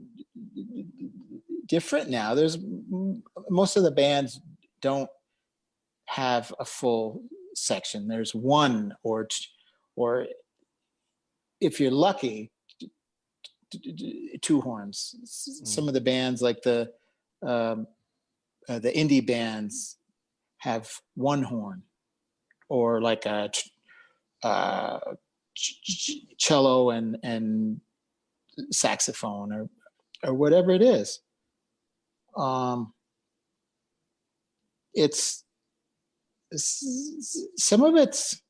different now. There's most of the bands don't have a full section. There's one or if you're lucky, two horns. Some of the bands, like the indie bands, have one horn, or like a cello and saxophone, or whatever it is. It's some of it's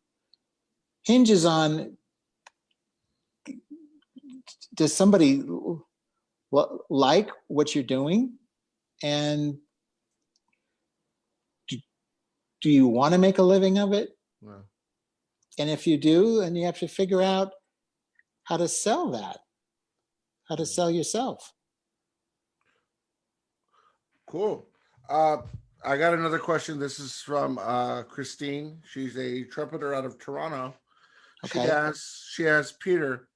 hinges on, does somebody like what you're doing, and do you want to make a living of it? Yeah. And if you do, then you have to figure out how to sell that, how to sell yourself. Cool. I got another question. This is from Christine. She's a trumpeter out of Toronto. Okay. She asks, Peter,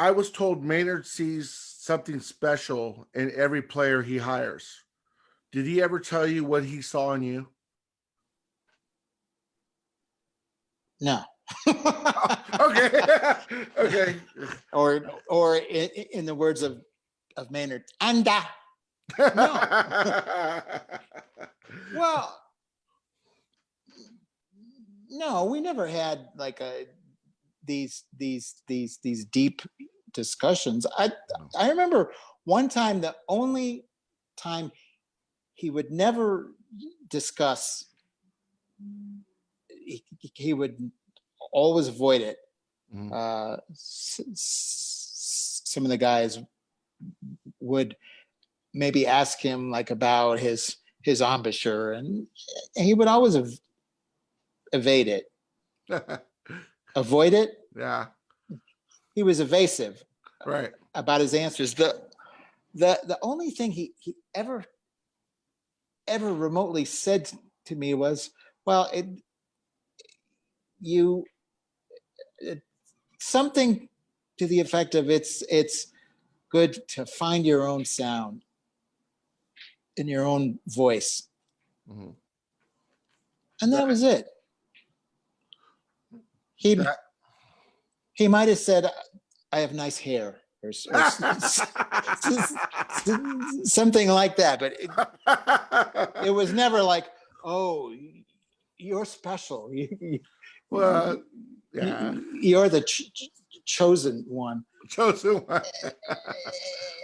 I was told Maynard sees something special in every player he hires. Did he ever tell you what he saw in you? No. Okay. Okay. Or in the words of Maynard, anda. No. Well, no, we never had like these deep discussions. I remember one time, the only time he would never discuss, he would always avoid it. Mhm. Some of the guys would maybe ask him like about his embouchure, and he would always evade it, avoid it. Yeah. He was evasive Right. about his answers. The only thing he ever remotely said to me was, well, something to the effect of it's good to find your own sound in your own voice. Mhm. And that was it. He might have said, I have nice hair, or something like that, but it was never like, oh, you're special. Well, yeah. You're the chosen one. Chosen one.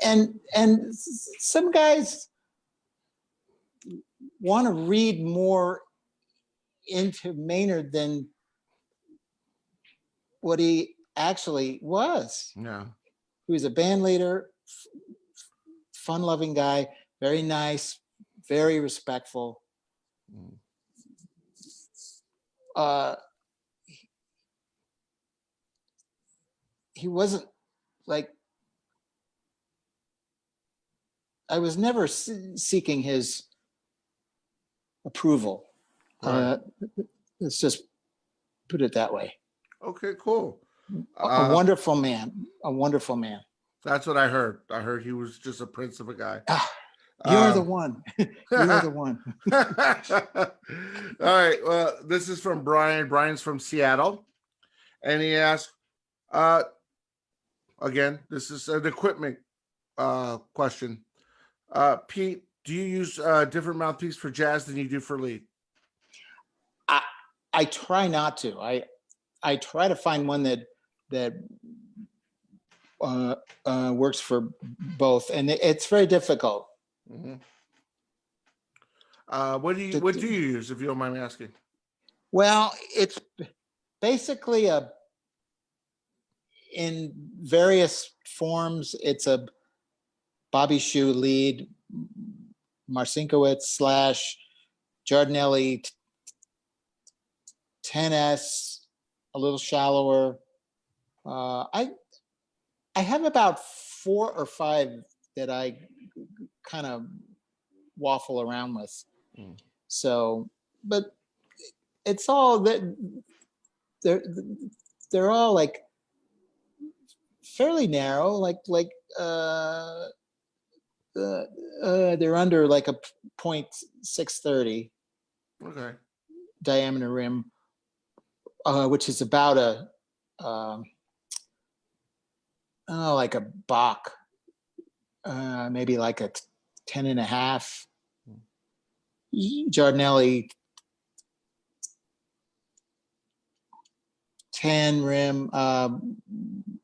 And some guys want to read more into Maynard than what he actually was. Yeah. He was a band leader, fun-loving guy, very nice, very respectful. He wasn't like, I was never seeking his approval. Right. Let's just put it that way. Okay, cool. A wonderful man. A wonderful man. That's what I heard. I heard he was just a prince of a guy. You're the one. You're the one. All right. Well, this is from Brian. Brian's from Seattle. And he asked, again, this is an equipment question. Pete, do you use a different mouthpiece for jazz than you do for lead? I try not to. I try to find one that works for both, and it's very difficult. Mm-hmm. What do you use, if you don't mind me asking? Well, it's basically in various forms. It's a Bobby Shoe lead, Marcinkiewicz / Giardinelli 10S, a little shallower. I have about 4 or 5 that I kind of waffle around with. So, but it's all that they're all like fairly narrow, like they're under like a 0.630 Okay. diameter rim, which is about a like a Bach, maybe like a 10.5. Giardinelli 10 rim,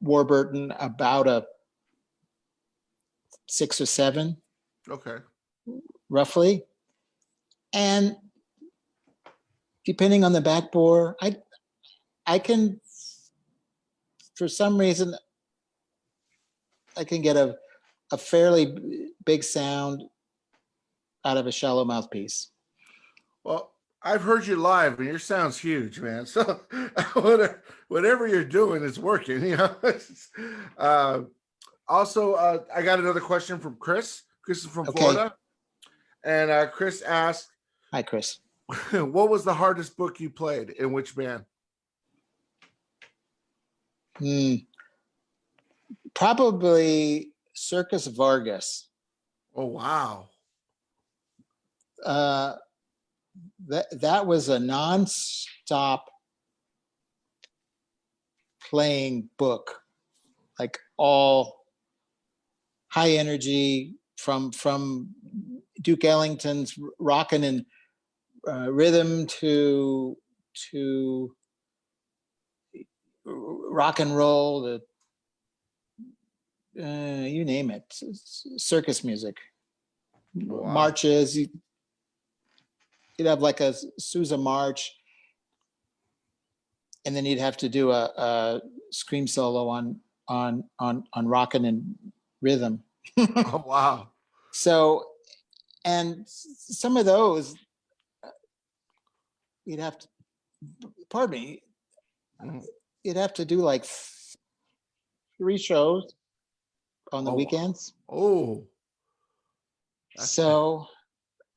Warburton about a 6 or 7. Okay. Roughly. And depending on the backbore, I can, for some reason, I can get a fairly big sound out of a shallow mouthpiece. Well, I've heard you live, and your sound's huge, man. So whatever you're doing is working. You know. Also, I got another question from Chris. Chris is from Florida, and Chris asked, "Hi, Chris. What was the hardest book you played? In which band?" Probably Circus Vargas. Oh wow. That was a non-stop playing book, like all high energy from Duke Ellington's Rockin' and Rhythm to rock and roll, you name it, circus music, Wow. marches. You'd have like a Sousa march, and then you'd have to do a scream solo on Rockin' and Rhythm. Oh wow. So, and some of those you'd have to, pardon me, you'd have to do like 3 shows on the weekends. Oh. So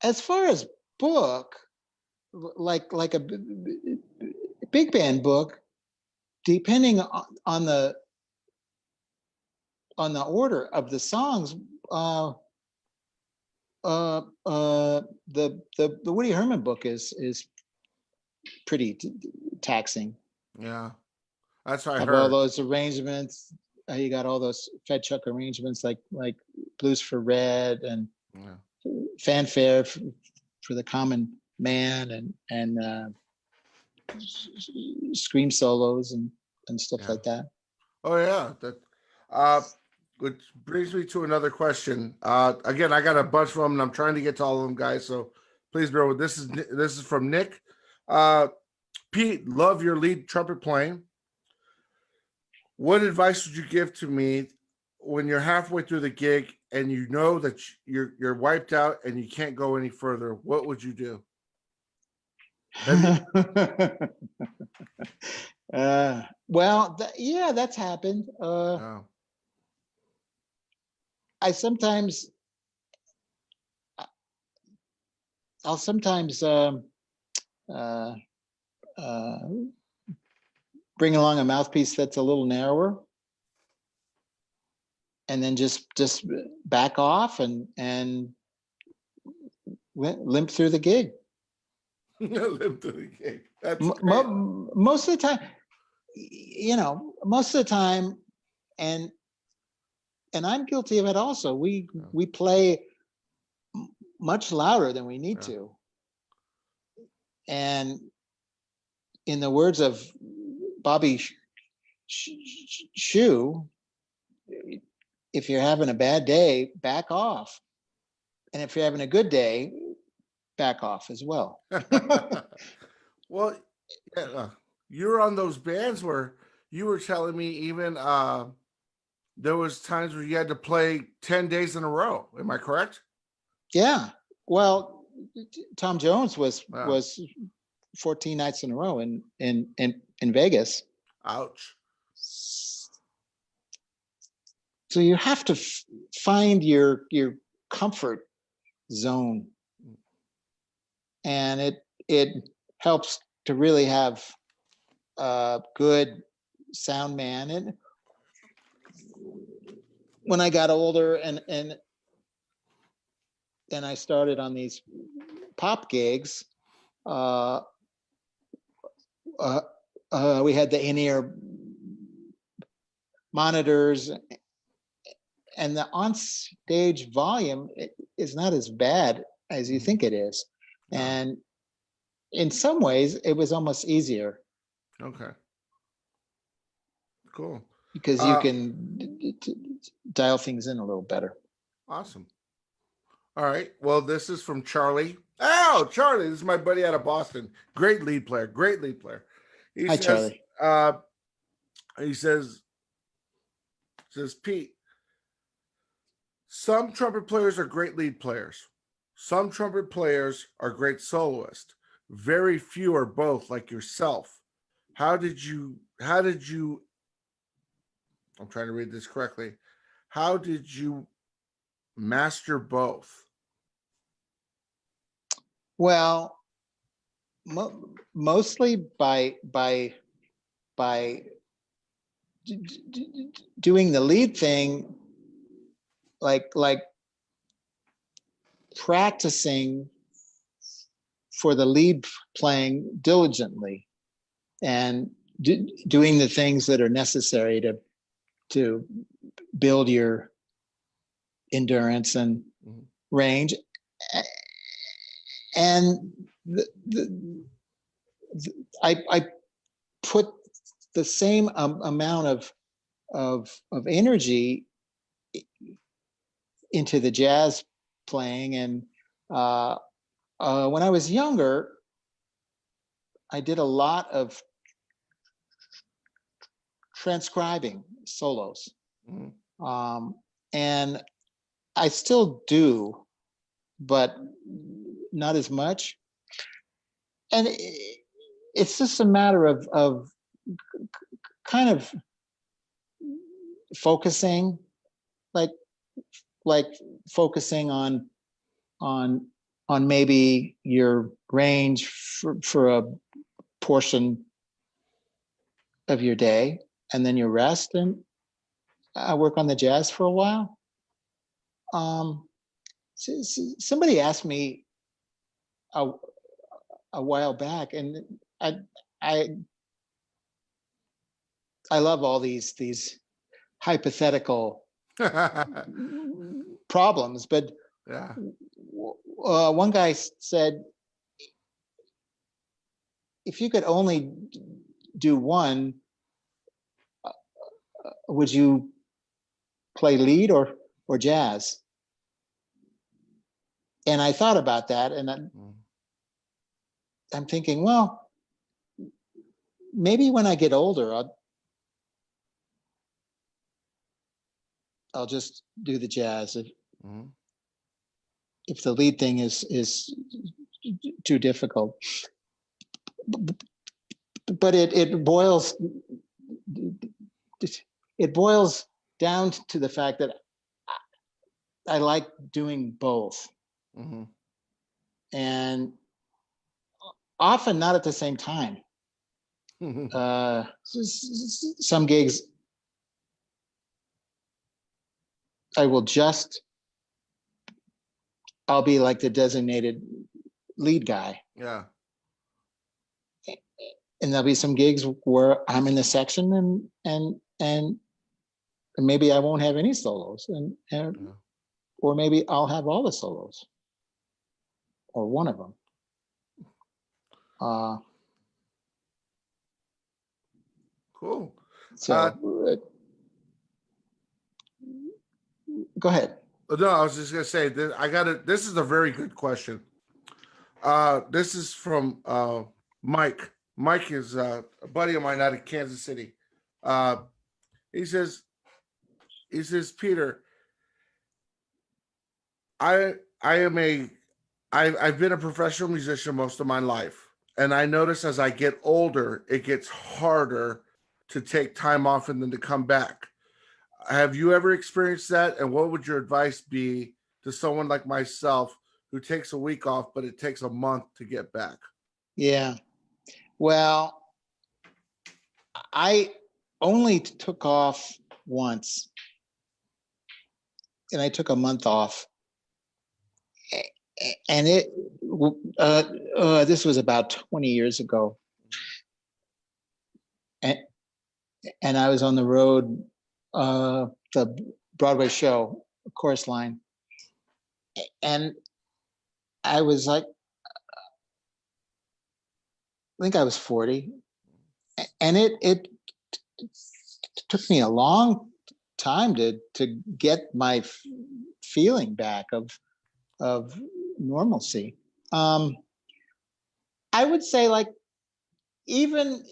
as far as book, like a big band book, depending on the order of the songs, the Woody Herman book is pretty taxing. Yeah, that's what I Have heard. all those arrangements. You got all those Fed Chuck arrangements, like Blues for Red and Fanfare for the Common Man, and scream solos and stuff like that. Oh yeah, that. Which brings me to another question. Again, I got a bunch of them, and I'm trying to get to all of them, guys. So please bear with. This is from Nick. Pete, love your lead trumpet playing. What advice would you give to me when you're halfway through the gig and you know that you're wiped out and you can't go any further? What would you do? Well, that's happened. I'll sometimes bring along a mouthpiece that's a little narrower, and then just back off and limp through the gig. Limp through the gig. That's most of the time, and I'm guilty of it also. We play much louder than we need to. And in the words of Bobby Shue, if you're having a bad day, back off. And if you're having a good day, back off as well. Well, you're on those bands where you were telling me even there was times where you had to play 10 days in a row. Am I correct? Yeah. Well, Tom Jones was 14 nights in a row in Vegas. Ouch. So you have to find your comfort zone, and it helps to really have a good sound man. And when I got older and then I started on these pop gigs, we had the in-ear monitors, and the on-stage volume is not as bad as you think it is. And in some ways, it was almost easier. Okay. Cool. Because you can dial things in a little better. Awesome. All right. Well, this is from Charlie. Oh, Charlie, this is my buddy out of Boston. Great lead player. Hi, Charlie. He says, Pete, some trumpet players are great lead players. Some trumpet players are great soloists. Very few are both, like yourself. How did you, I'm trying to read this correctly. How did you master both? Well, mostly by doing the lead thing, like practicing for the lead playing diligently and doing the things that are necessary to build your endurance and range. And I put the same amount of energy into the jazz playing. And when I was younger, I did a lot of transcribing solos. And I still do, but not as much. And it's just a matter of kind of focusing, like focusing on maybe your range for a portion of your day, and then you rest, and I work on the jazz for a while. Somebody asked me a while back, and I love all these hypothetical problems, but yeah. One guy said, if you could only do one, would you play lead or jazz? And I thought about that, and I'm thinking, well, maybe when I get older, I'll just do the jazz. If the lead thing is too difficult. But it boils down to the fact that I like doing both. And often not at the same time. Some gigs I'll be like the designated lead guy. Yeah. And there'll be some gigs where I'm in the section and maybe I won't have any solos, or maybe I'll have all the solos, or one of them. Cool. So go ahead. No, I was just gonna say that this is a very good question. This is from Mike. Mike is a buddy of mine out of Kansas City. He says, Peter, I've been a professional musician most of my life, and I notice as I get older, it gets harder to take time off and then to come back. Have you ever experienced that? And what would your advice be to someone like myself who takes a week off, but it takes a month to get back? Yeah. Well, I only took off once, and I took a month off. And this was about 20 years ago. And I was on the road, the Broadway show, Chorus Line. And I was like, I think I was 40. And it took me a long time to get my feeling back of normalcy. I would say, like, even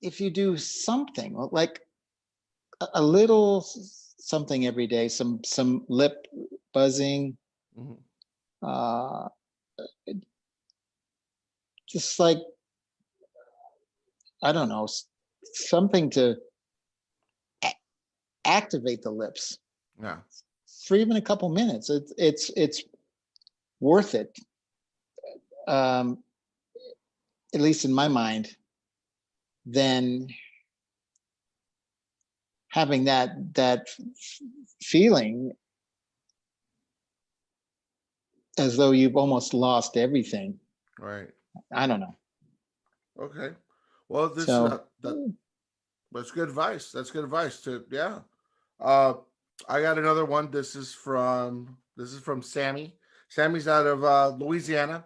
if you do something like a little something every day, some lip buzzing, just like, I don't know, something to activate the lips. Yeah. For even a couple minutes, it's worth it. At least in my mind, than having that feeling as though you've almost lost everything. Right. I don't know. Okay. Well, this So that's good advice. That's good advice to yeah. I got another one. This is from Sammy. Sammy's out of Louisiana.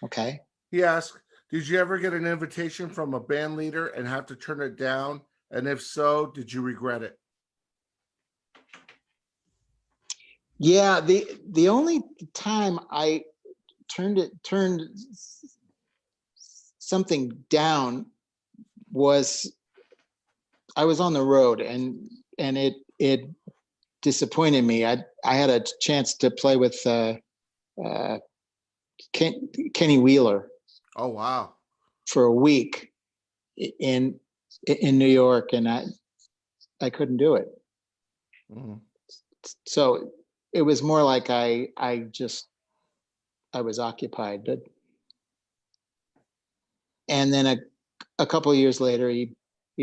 okay. He asked, "Did you ever get an invitation from a band leader and have to turn it down? And if so, did you regret it?" Yeah, the only time I turned something down was I was on the road, and it disappointed me. I had a chance to play with Kenny Wheeler Oh wow. for a week in New York, and I couldn't do it. Mhm. So it was more like I was occupied. But and then a couple of years later, he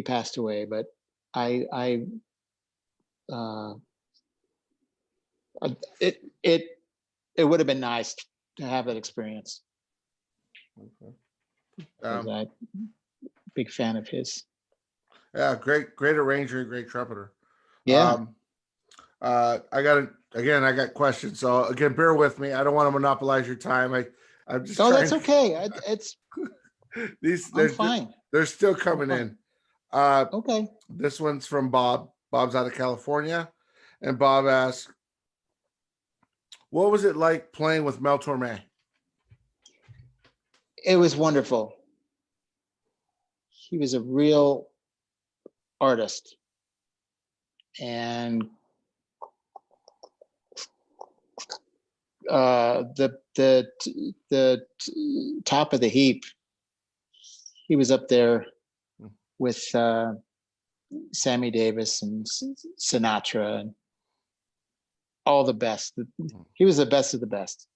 passed away. But I uh, it would have been nice to have that experience, Okay. because I'm big fan of his. Yeah, great arranger, great trumpeter. Yeah. I got questions. So again, bear with me. I don't want to monopolize your time. I'm just Oh, trying. that's okay. These I'm fine. they're still coming in. Okay. This one's from Bob. Bob's out of California, and Bob asks, "What was it like playing with Mel Torme?" It was wonderful. He was a real artist, and the top of the heap. He was up there with Sammy Davis and Sinatra and all the best. He was the best of the best.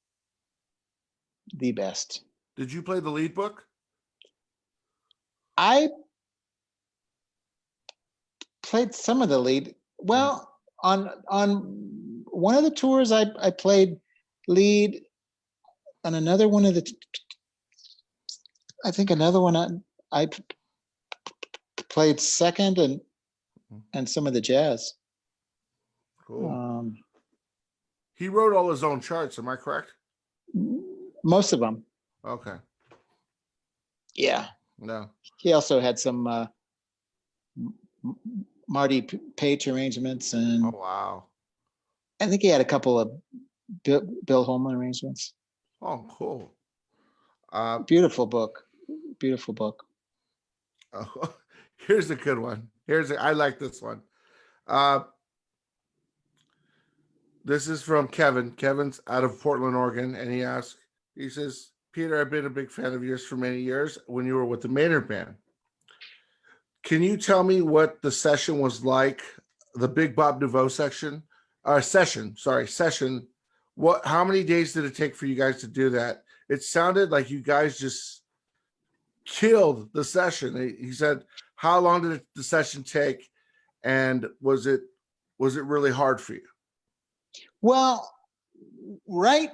The best. Did you play the lead book? I played some of the lead. Well, on one of the tours, I played lead. On another one of I think another one I played second, and some of the jazz. Cool. He wrote all his own charts. Am I correct? Most of them. Okay. Yeah. No. He also had some Marty Page arrangements, and Oh wow. I think he had a couple of Bill Holman arrangements. Oh, cool. Beautiful book. Beautiful book. Oh, here's a good one. I like this one. This is from Kevin. Kevin's out of Portland, Oregon, and he says, "Peter, I've been a big fan of yours for many years when you were with the Maynard band. Can you tell me what the session was like, the Big Bob DeVoe session? Session. How many days did it take for you guys to do that? It sounded like you guys just killed the session." He said, "How long did the session take, and was it really hard for you?" Well, right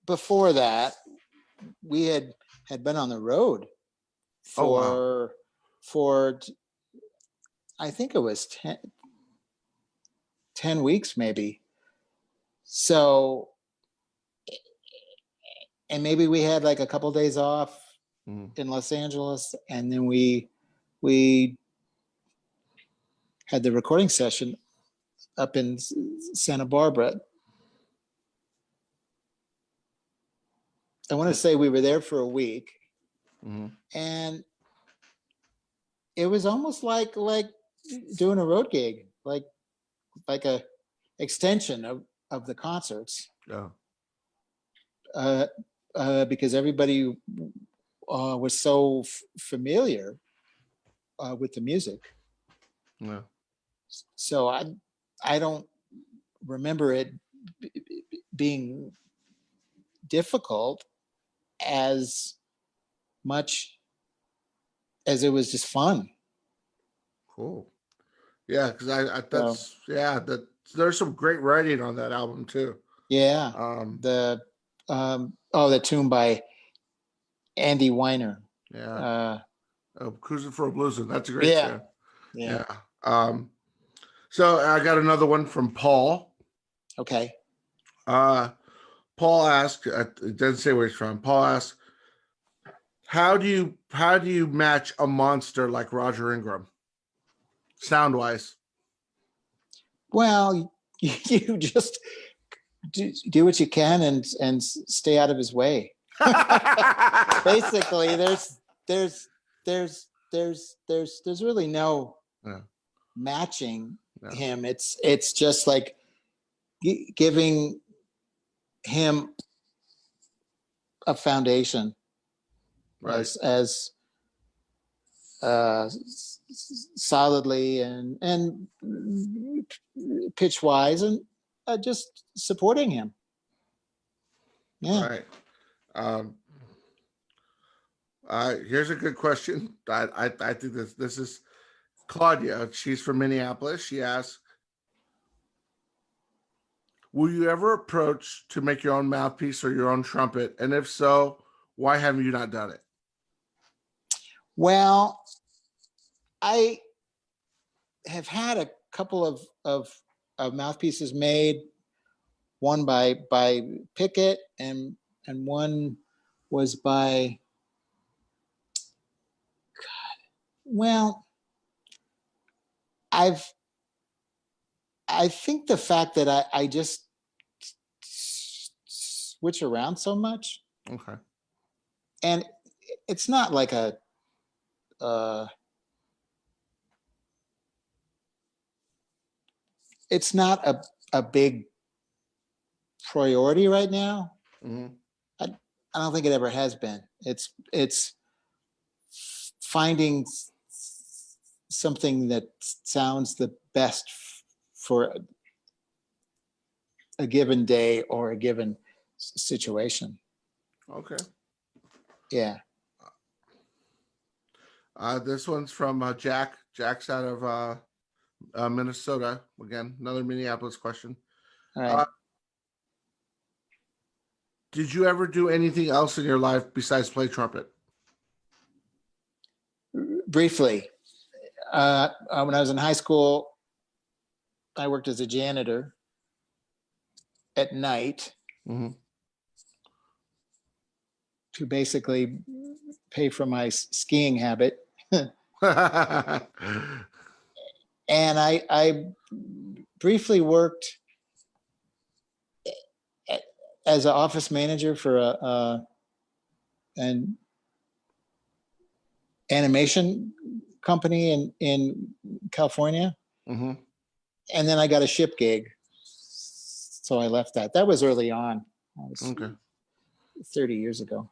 before that, we had been on the road for I think it was 10 weeks maybe. So, and maybe we had like a couple days off in Los Angeles, and then we had the recording session up in Santa Barbara. I want to say we were there for a week, and it was almost like doing a road gig, like a extension of the concerts. Yeah. Because everybody was so familiar with the music. Yeah. So I don't remember it being difficult as much as it was just fun. Cool. Yeah, because So, that there's some great writing on that album too. yeah. Um, The tune by Andy Weiner. yeah, Cruising for a Blues, that's a great Yeah. tune. Yeah. Yeah. So I got another one from Paul. Okay. Paul asked, it doesn't say where he's from. Paul asked, how do you match a monster like Roger Ingram, sound wise? Well, you just do what you can and stay out of his way. Basically, there's really no Yeah. matching No. him. It's just like giving him a foundation, Right. as solidly and pitch wise, and just supporting him. Yeah. Right. Um, Here's a good question. I think this is Claudia. She's from Minneapolis. She asks, will you ever approach to make your own mouthpiece or your own trumpet? And if so, why haven't you not done it? Well, I have had a couple of mouthpieces made. One by Pickett, and one was by, well, I think the fact that I just switch around so much, Okay. and it's not like it's not a big priority right now. Mm-hmm. I don't think it ever has been. It's finding something that sounds the best for a given day or a given situation. Okay. Yeah. This one's from Jack. Jack's out of Minnesota. Again, another Minneapolis question. All right. Did you ever do anything else in your life besides play trumpet? Briefly, when I was in high school, I worked as a janitor at night Mm-hmm. to basically pay for my skiing habit. And I briefly worked as an office manager for an animation company in California. Mm-hmm. And then I got a ship gig. So I left that. That was early on. That was Okay. 30 years ago.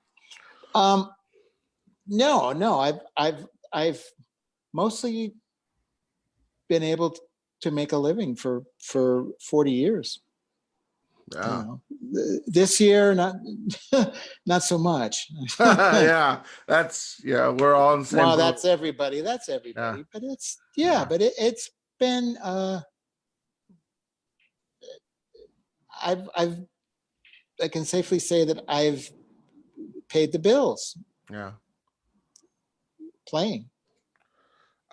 No, I've mostly been able to make a living for 40 years. Yeah. This year, not so much. Yeah, we're all in the same Well, boat. that's everybody. Yeah. But it's been I can safely say that I've paid the bills Yeah. playing.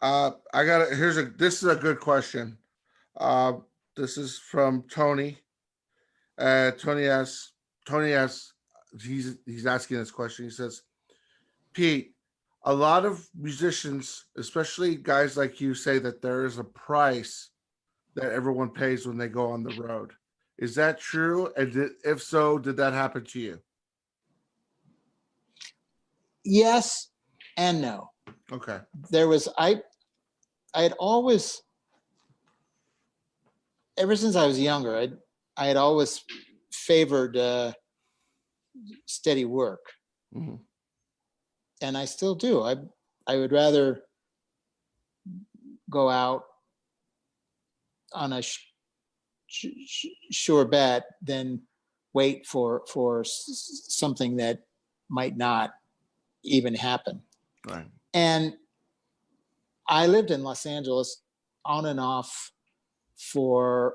This is a good question. This is from Tony. Tony asks, he's asking this question. He says, Pete, a lot of musicians, especially guys like you, say that there is a price that everyone pays when they go on the road. Is that true? And if so, did that happen to you? Yes and no. Okay. There was I had always, ever since I was younger, I had always favored steady work. Mm-hmm. And I still do. I would rather go out on a sure bet than wait for something that might not even happen. Right. And I lived in Los Angeles on and off for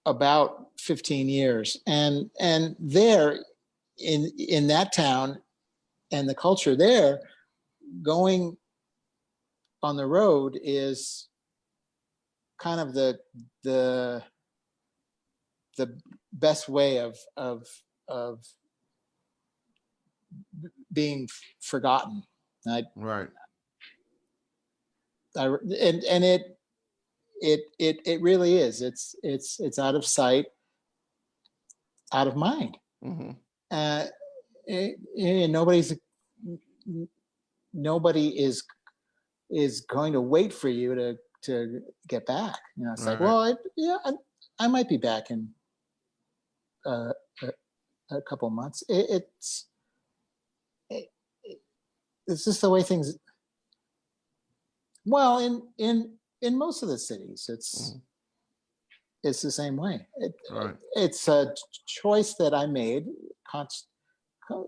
about 15 years. And there in that town and the culture there, going on the road is kind of the best way of being forgotten. Right. And it really is. It's out of sight, out of mind. Mm-hmm. Nobody is going to wait for you to get back. You know, it's like, well, I might be back in a couple months. It's just the way things. Well, in most of the cities, it's the same way. It's a choice that I made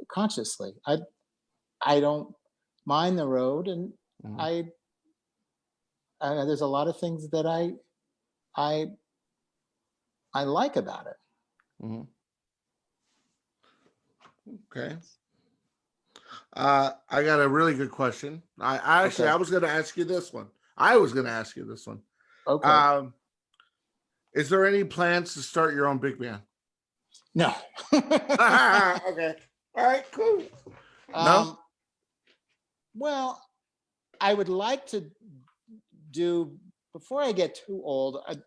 consciously. I don't mind the road, and there's a lot of things that I like about it. Mm-hmm. Okay. I got a really good question. I was going to ask you this one. Okay. Is there any plans to start your own big band? No. Okay. All right, cool. No? Well, I would like to do, before I get too old, I'd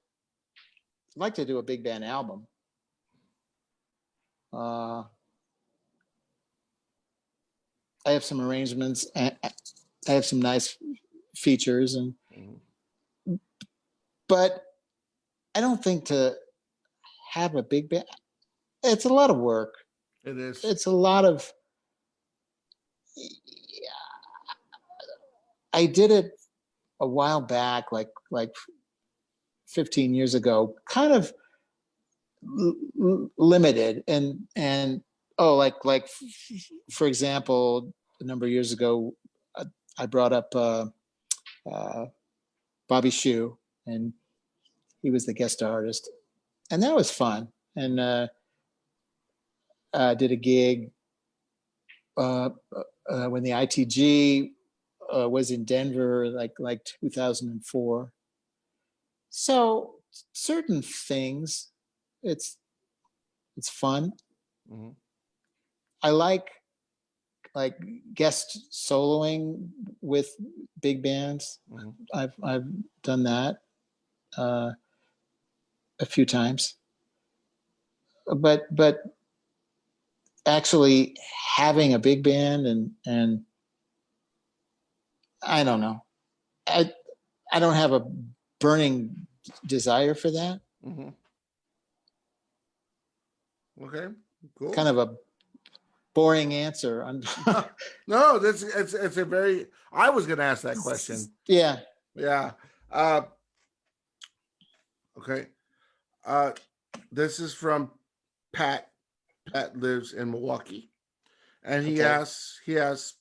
like to do a big band album. I have some arrangements, and I have some nice features, but I don't think to have a big band, it's a lot of work. It is. It's a lot of, I did it a while back, like 15 years ago, kind of limited and like for example, a number of years ago, I brought up Bobby Shue, and he was the guest artist, and that was fun. And did a gig when the ITG was in Denver, like 2004. So certain things, it's fun. Mm-hmm. I like guest soloing with big bands. Mm-hmm. I've done that a few times, but actually having a big band and I don't know, I don't have a burning desire for that. Mm-hmm. Okay, cool. Kind of a boring answer. No, it's a very. I was going to ask that question. Yeah. Okay. This is from Pat. Pat lives in Milwaukee, and he asks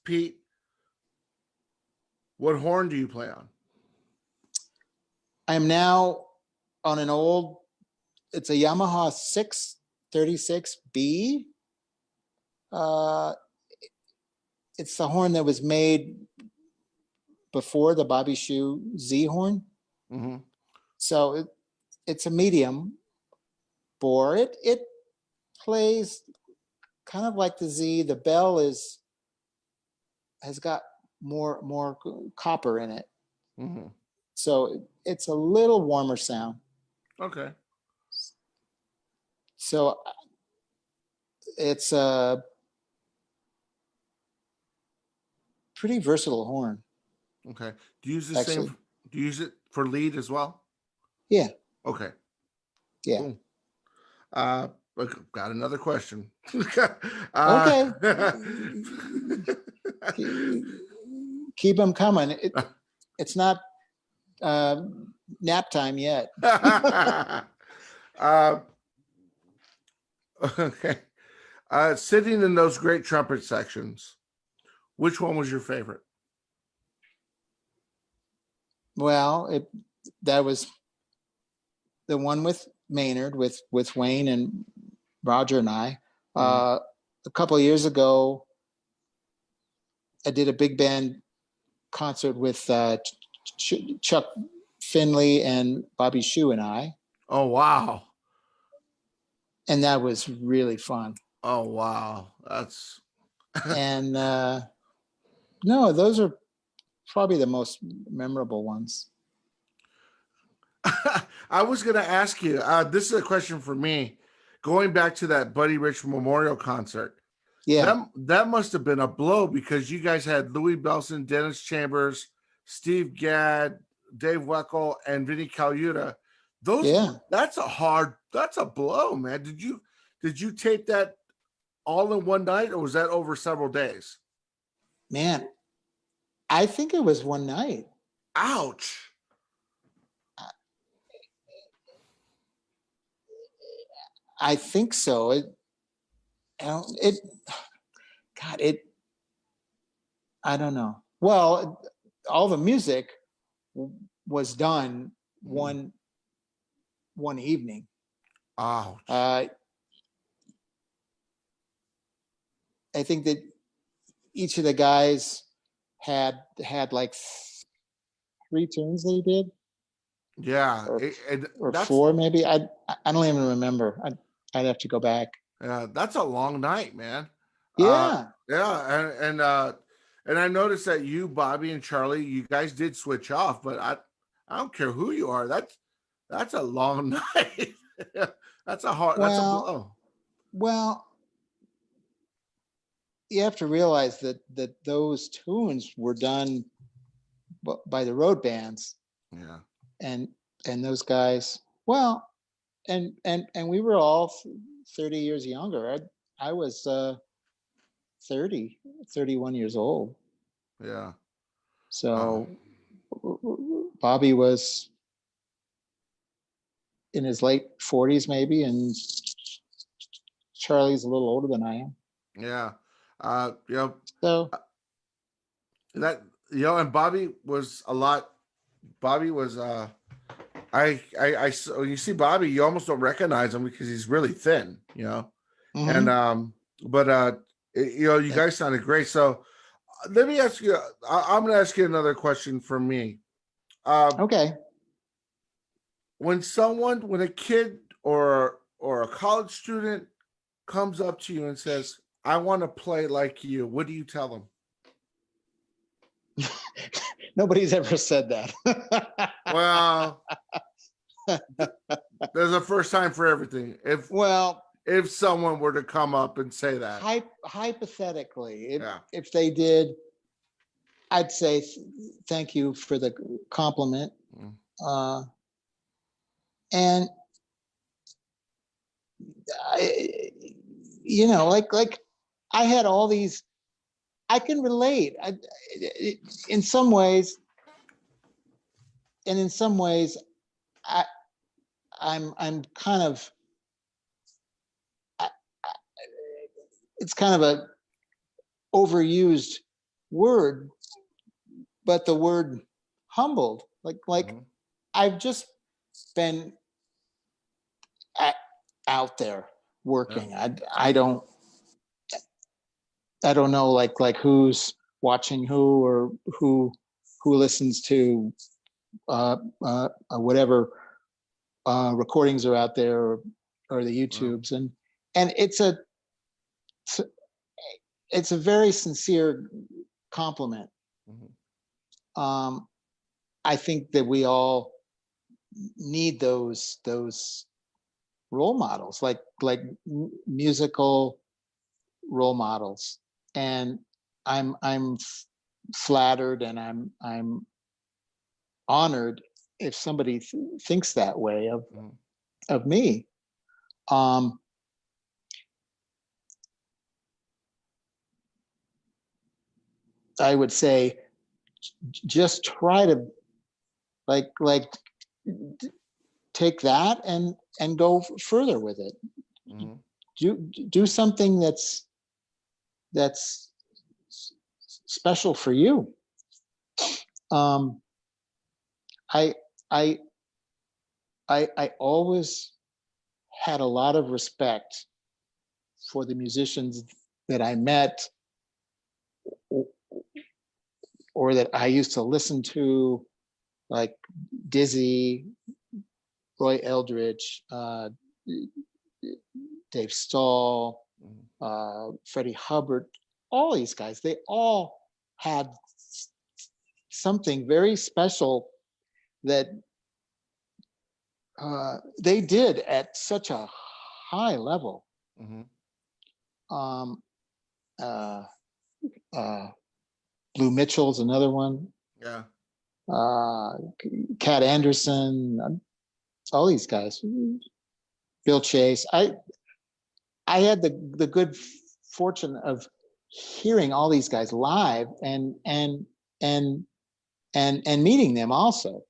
Pete, what horn do you play on? I am now on an old. It's a Yamaha 636B. It's the horn that was made before the Bobby Shue Z horn. Mm-hmm. So it's a medium bore. It plays kind of like the Z. The bell has got more copper in it. Mm-hmm. So it's a little warmer sound. Okay. So it's a pretty versatile horn. Okay. Do you use the same? Do you use it for lead as well? Yeah. Okay. Yeah. Cool. Got another question. Okay. Keep them coming. It's not nap time yet. Okay. Sitting in those great trumpet sections, which one was your favorite? Well, that was the one with Maynard, with Wayne and Roger and I. A couple of years ago, I did a big band concert with Chuck Finley and Bobby Shue and I. Oh, wow. And that was really fun. Oh, wow. That's and no, those are probably the most memorable ones. I was going to ask you, this is a question for me. Going back to that Buddy Rich Memorial concert. Yeah. That must have been a blow because you guys had Louis Bellson, Dennis Chambers, Steve Gadd, Dave Weckl, and Vinnie Colaiuta. That's a blow, man. Did you tape that all in one night, or was that over several days? Man, I think it was one night. Ouch. I think so. I don't know. Well, all the music was done one evening. Ouch. I think that each of the guys had like 3 tunes they did. Yeah, or 4 maybe. I don't even remember. I'd have to go back. Yeah, that's a long night, man. Yeah. And I noticed that you, Bobby, and Charlie, you guys did switch off, but I don't care who you are. That's a long night. That's a blow. Well, you have to realize that those tunes were done by the road bands. Yeah. And those guys, well, and we were all 30 years younger. I was 31 years old. Yeah. So Bobby was in his late 40s maybe, and Charlie's a little older than I am. Yeah. So that, and Bobby was I when you see Bobby, you almost don't recognize him because he's really thin, and you guys sounded great. So let me ask you, I'm going to ask you another question from me. Okay. When a kid or a college student comes up to you and says, I want to play like you, what do you tell them? Nobody's ever said that. Well, there's a first time for everything. If someone were to come up and say that, hypothetically, if they did, I'd say thank you for the compliment. And like I had all these. I can relate in some ways, and in some ways, I'm kind of. It's kind of a overused word, but the word humbled. Like I've just been out there working. Yeah. I don't know like who's watching who, or who listens to whatever recordings are out there, or the YouTubes. Wow. And it's a very sincere compliment. Mm-hmm. I think that we all need those role models, like musical role models, and I'm flattered and I'm honored if somebody thinks that way of me. I would say just try to like take that and go further with it. Mm-hmm. Do something that's special for you. I I I always had a lot of respect for the musicians that I met or that I used to listen to, like Dizzy, Roy Eldridge, Dave Stahl, Freddie Hubbard, all these guys. They all had something very special that they did at such a high level. Um, Blue Mitchell's another one. Yeah. Cat Anderson, all these guys. Bill Chase. I had the good fortune of hearing all these guys live and meeting them also.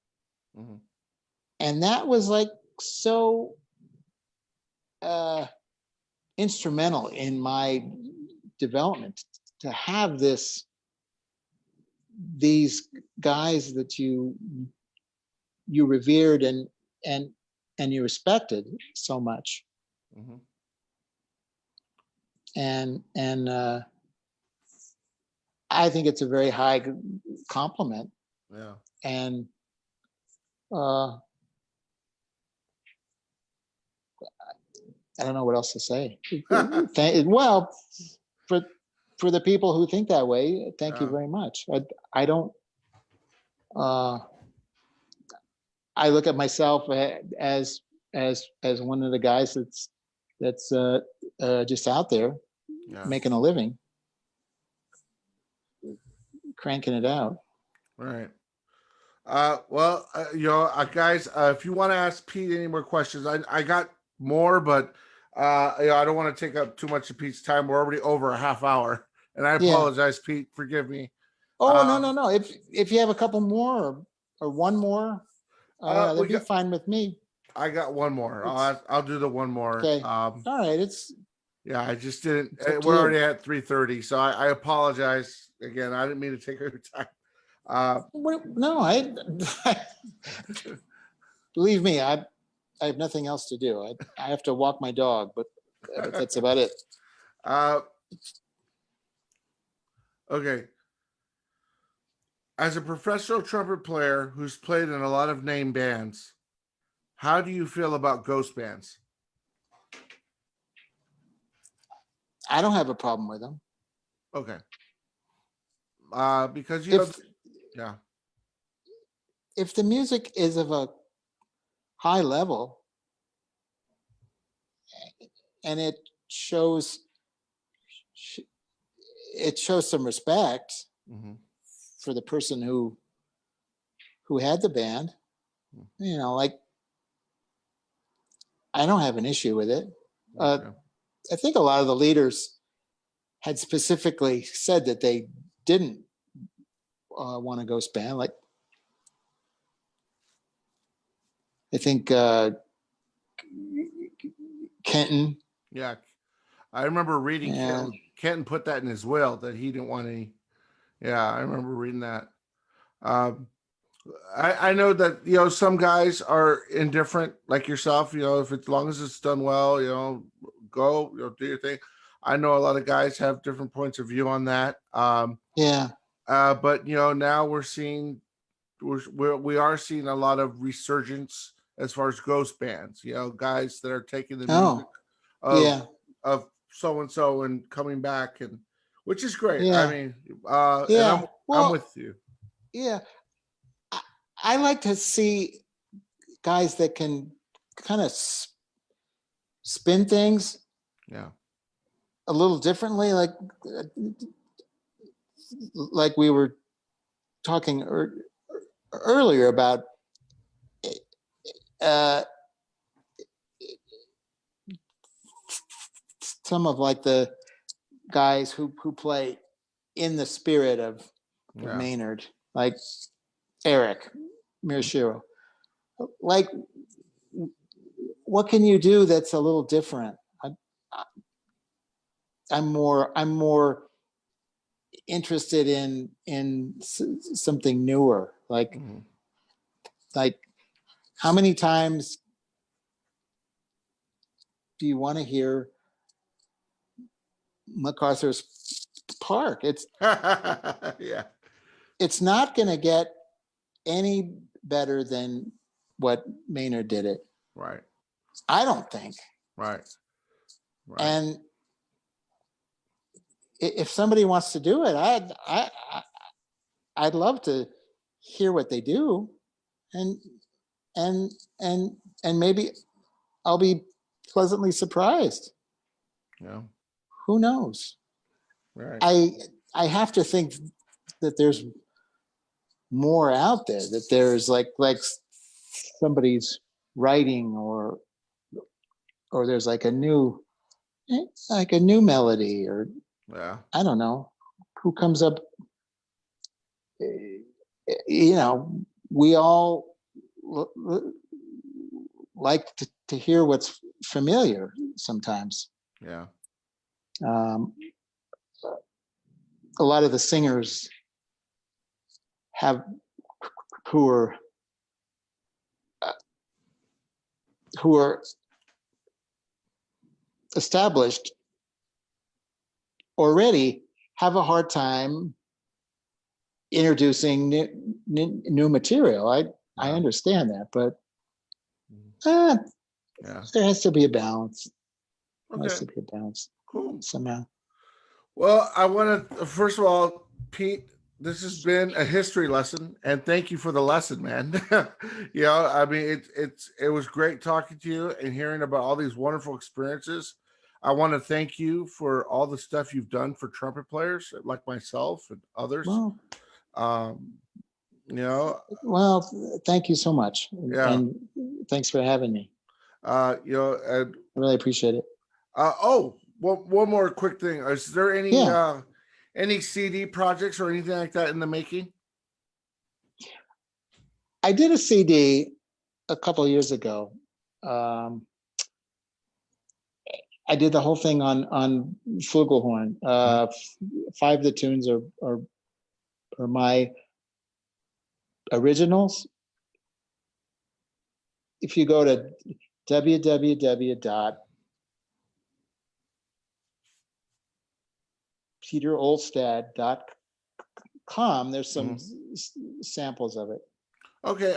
And that was like so instrumental in my development to have these guys that you revered and you respected so much. And I think it's a very high compliment. Yeah. And I don't know what else to say. Well, for the people who think that way, thank you very much. I don't. I look at myself as one of the guys that's just out there making a living, cranking it out. Right. Well, guys, if you want to ask Pete any more questions, I got more, but I don't want to take up too much of Pete's time. We're already over a half hour, and I apologize, Pete. Forgive me. Oh, no. If you have a couple more or one more, that'd be fine with me. I got one more. I'll do the one more. Okay. All right. I just didn't. We're already at 3:30, so I apologize again. I didn't mean to take your time. No, I believe me. I have nothing else to do. I have to walk my dog, but that's about it. Okay. As a professional trumpet player who's played in a lot of name bands, how do you feel about ghost bands? I don't have a problem with them. Okay. Because if the music is of a high level and it shows some respect for the person who had the band, like I don't have an issue with it. I think a lot of the leaders had specifically said that they didn't want a ghost band. Like I think Kenton. Yeah, I remember reading Kenton put that in his will that he didn't want any. Yeah, I remember reading that. I know that some guys are indifferent, like yourself. If as long as it's done well, go do your thing. I know a lot of guys have different points of view on that. But now we're seeing we are seeing a lot of resurgence as far as ghost bands. Guys that are taking the music of so and so and coming back, and which is great. I mean, and I'm with you. Yeah, I like to see guys that can kind of spin things. A little differently, like we were talking earlier about some of like the guys who play in the spirit of Maynard, like Eric Mirashiro. Like, what can you do that's a little different? I'm more interested in something newer, like How many times do you want to hear MacArthur's Park? Yeah. It's not going to get any better than what Maynard did it. Right. I don't think. Right. Right. And if somebody wants to do it, I'd love to hear what they do, and maybe I'll be pleasantly surprised. Yeah. Who knows? Right. I have to think that there's more out there, that there's like somebody's writing, or there's like a new melody, or Yeah. I don't know who comes up. You know, we all like to hear what's familiar sometimes. Yeah. A lot of the singers who are established already have a hard time introducing new material. I understand that, but there has to be a balance. Okay. There has to be a balance. Cool. Somehow. Well, I want to, first of all, Pete, this has been a history lesson, and thank you for the lesson, man. You know, I mean, it was great talking to you and hearing about all these wonderful experiences. I want to thank you for all the stuff you've done for trumpet players like myself and others. Well, you know, well, thank you so much, and thanks for having me. You know, I really appreciate it. One more quick thing. Is there any CD projects or anything like that in the making? I did a CD a couple of years ago. I did the whole thing on flugelhorn. 5 of the tunes are my originals. If you go to www.peterolstad.com, there's some samples of it. Okay,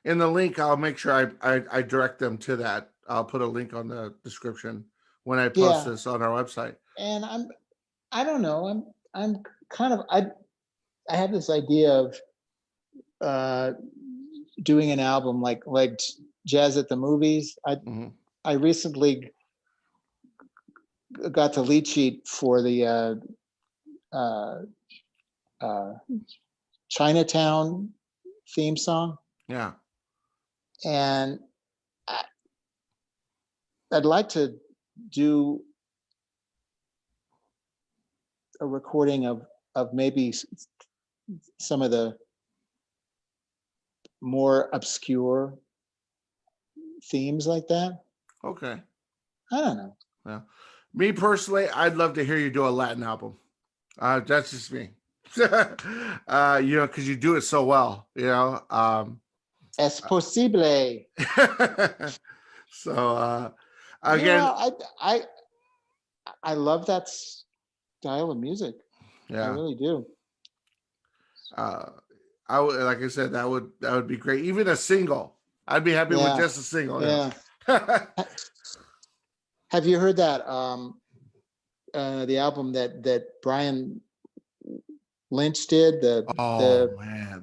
in the link, I'll make sure I direct them to that. I'll put a link on the description when I post this on our website. And I don't know, I'm kind of, I have this idea of doing an album like Jazz at the Movies. I recently got the lead sheet for the Chinatown theme song. Yeah. And I'd like to do a recording of maybe some of the more obscure themes like that. Okay. I don't know. Yeah. Me personally, I'd love to hear you do a Latin album. That's just me. You know, because you do it so well, you know. Es posible. So again, I love that style of music. Yeah, I really do. I would, like I said, that would be great. Even a single, I'd be happy with just a single. Yeah. Have you heard that the album that Brian Lynch did? The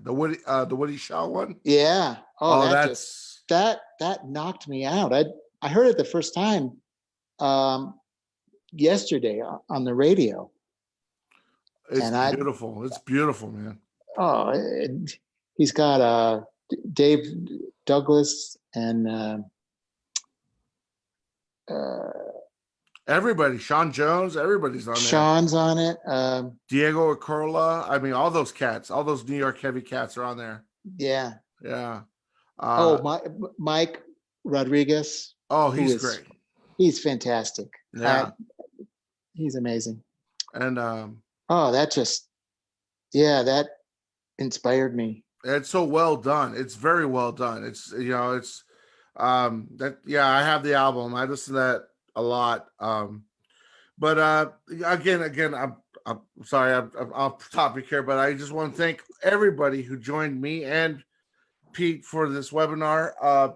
Woody Shaw one. Yeah. Oh, that's that knocked me out. I heard it the first time yesterday on the radio. It's beautiful. It's beautiful, man. Oh, he's got Dave Douglas and everybody. Sean Jones. Everybody's on there. Sean's on it. Diego Acrola. I mean, all those cats. All those New York heavy cats are on there. Yeah. Yeah. Mike Rodriguez. Oh, he's great. He's fantastic. Yeah. He's amazing. And that inspired me. It's so well done. It's very well done. It's, you know, it's that, yeah, I have the album. I listen to that a lot. But again, I'm sorry, I'm off topic here, but I just want to thank everybody who joined me and Pete for this webinar.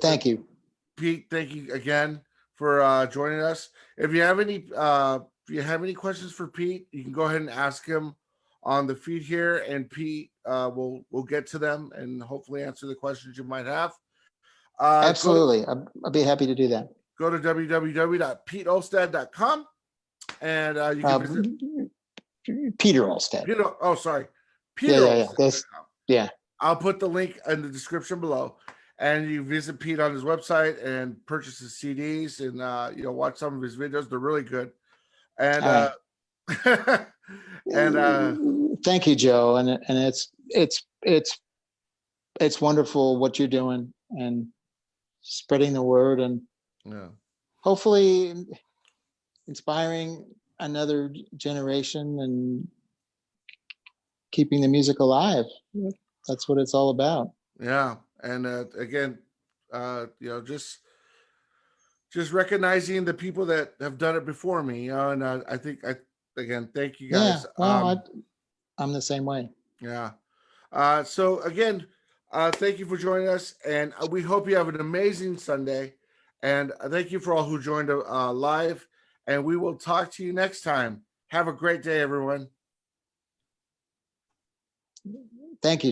Thank you. Pete, thank you again for joining us. If you have any questions for Pete, you can go ahead and ask him on the feed here, and Pete will get to them and hopefully answer the questions you might have. Absolutely, I'll be happy to do that. Go to www.peteolstad.com and you can visit Peter Olstad. Peter. Yeah. I'll put the link in the description below, and you visit Pete on his website and purchase his CDs and watch some of his videos. They're really good. And and thank you, Joe. And it's wonderful what you're doing and spreading the word, and hopefully inspiring another generation and keeping the music alive. That's what it's all about. Yeah. And again, just recognizing the people that have done it before me, and I think again, thank you guys. Yeah, well, I'm the same way. Yeah. So again, thank you for joining us, and we hope you have an amazing Sunday. And thank you for all who joined live, and we will talk to you next time. Have a great day, everyone. Thank you.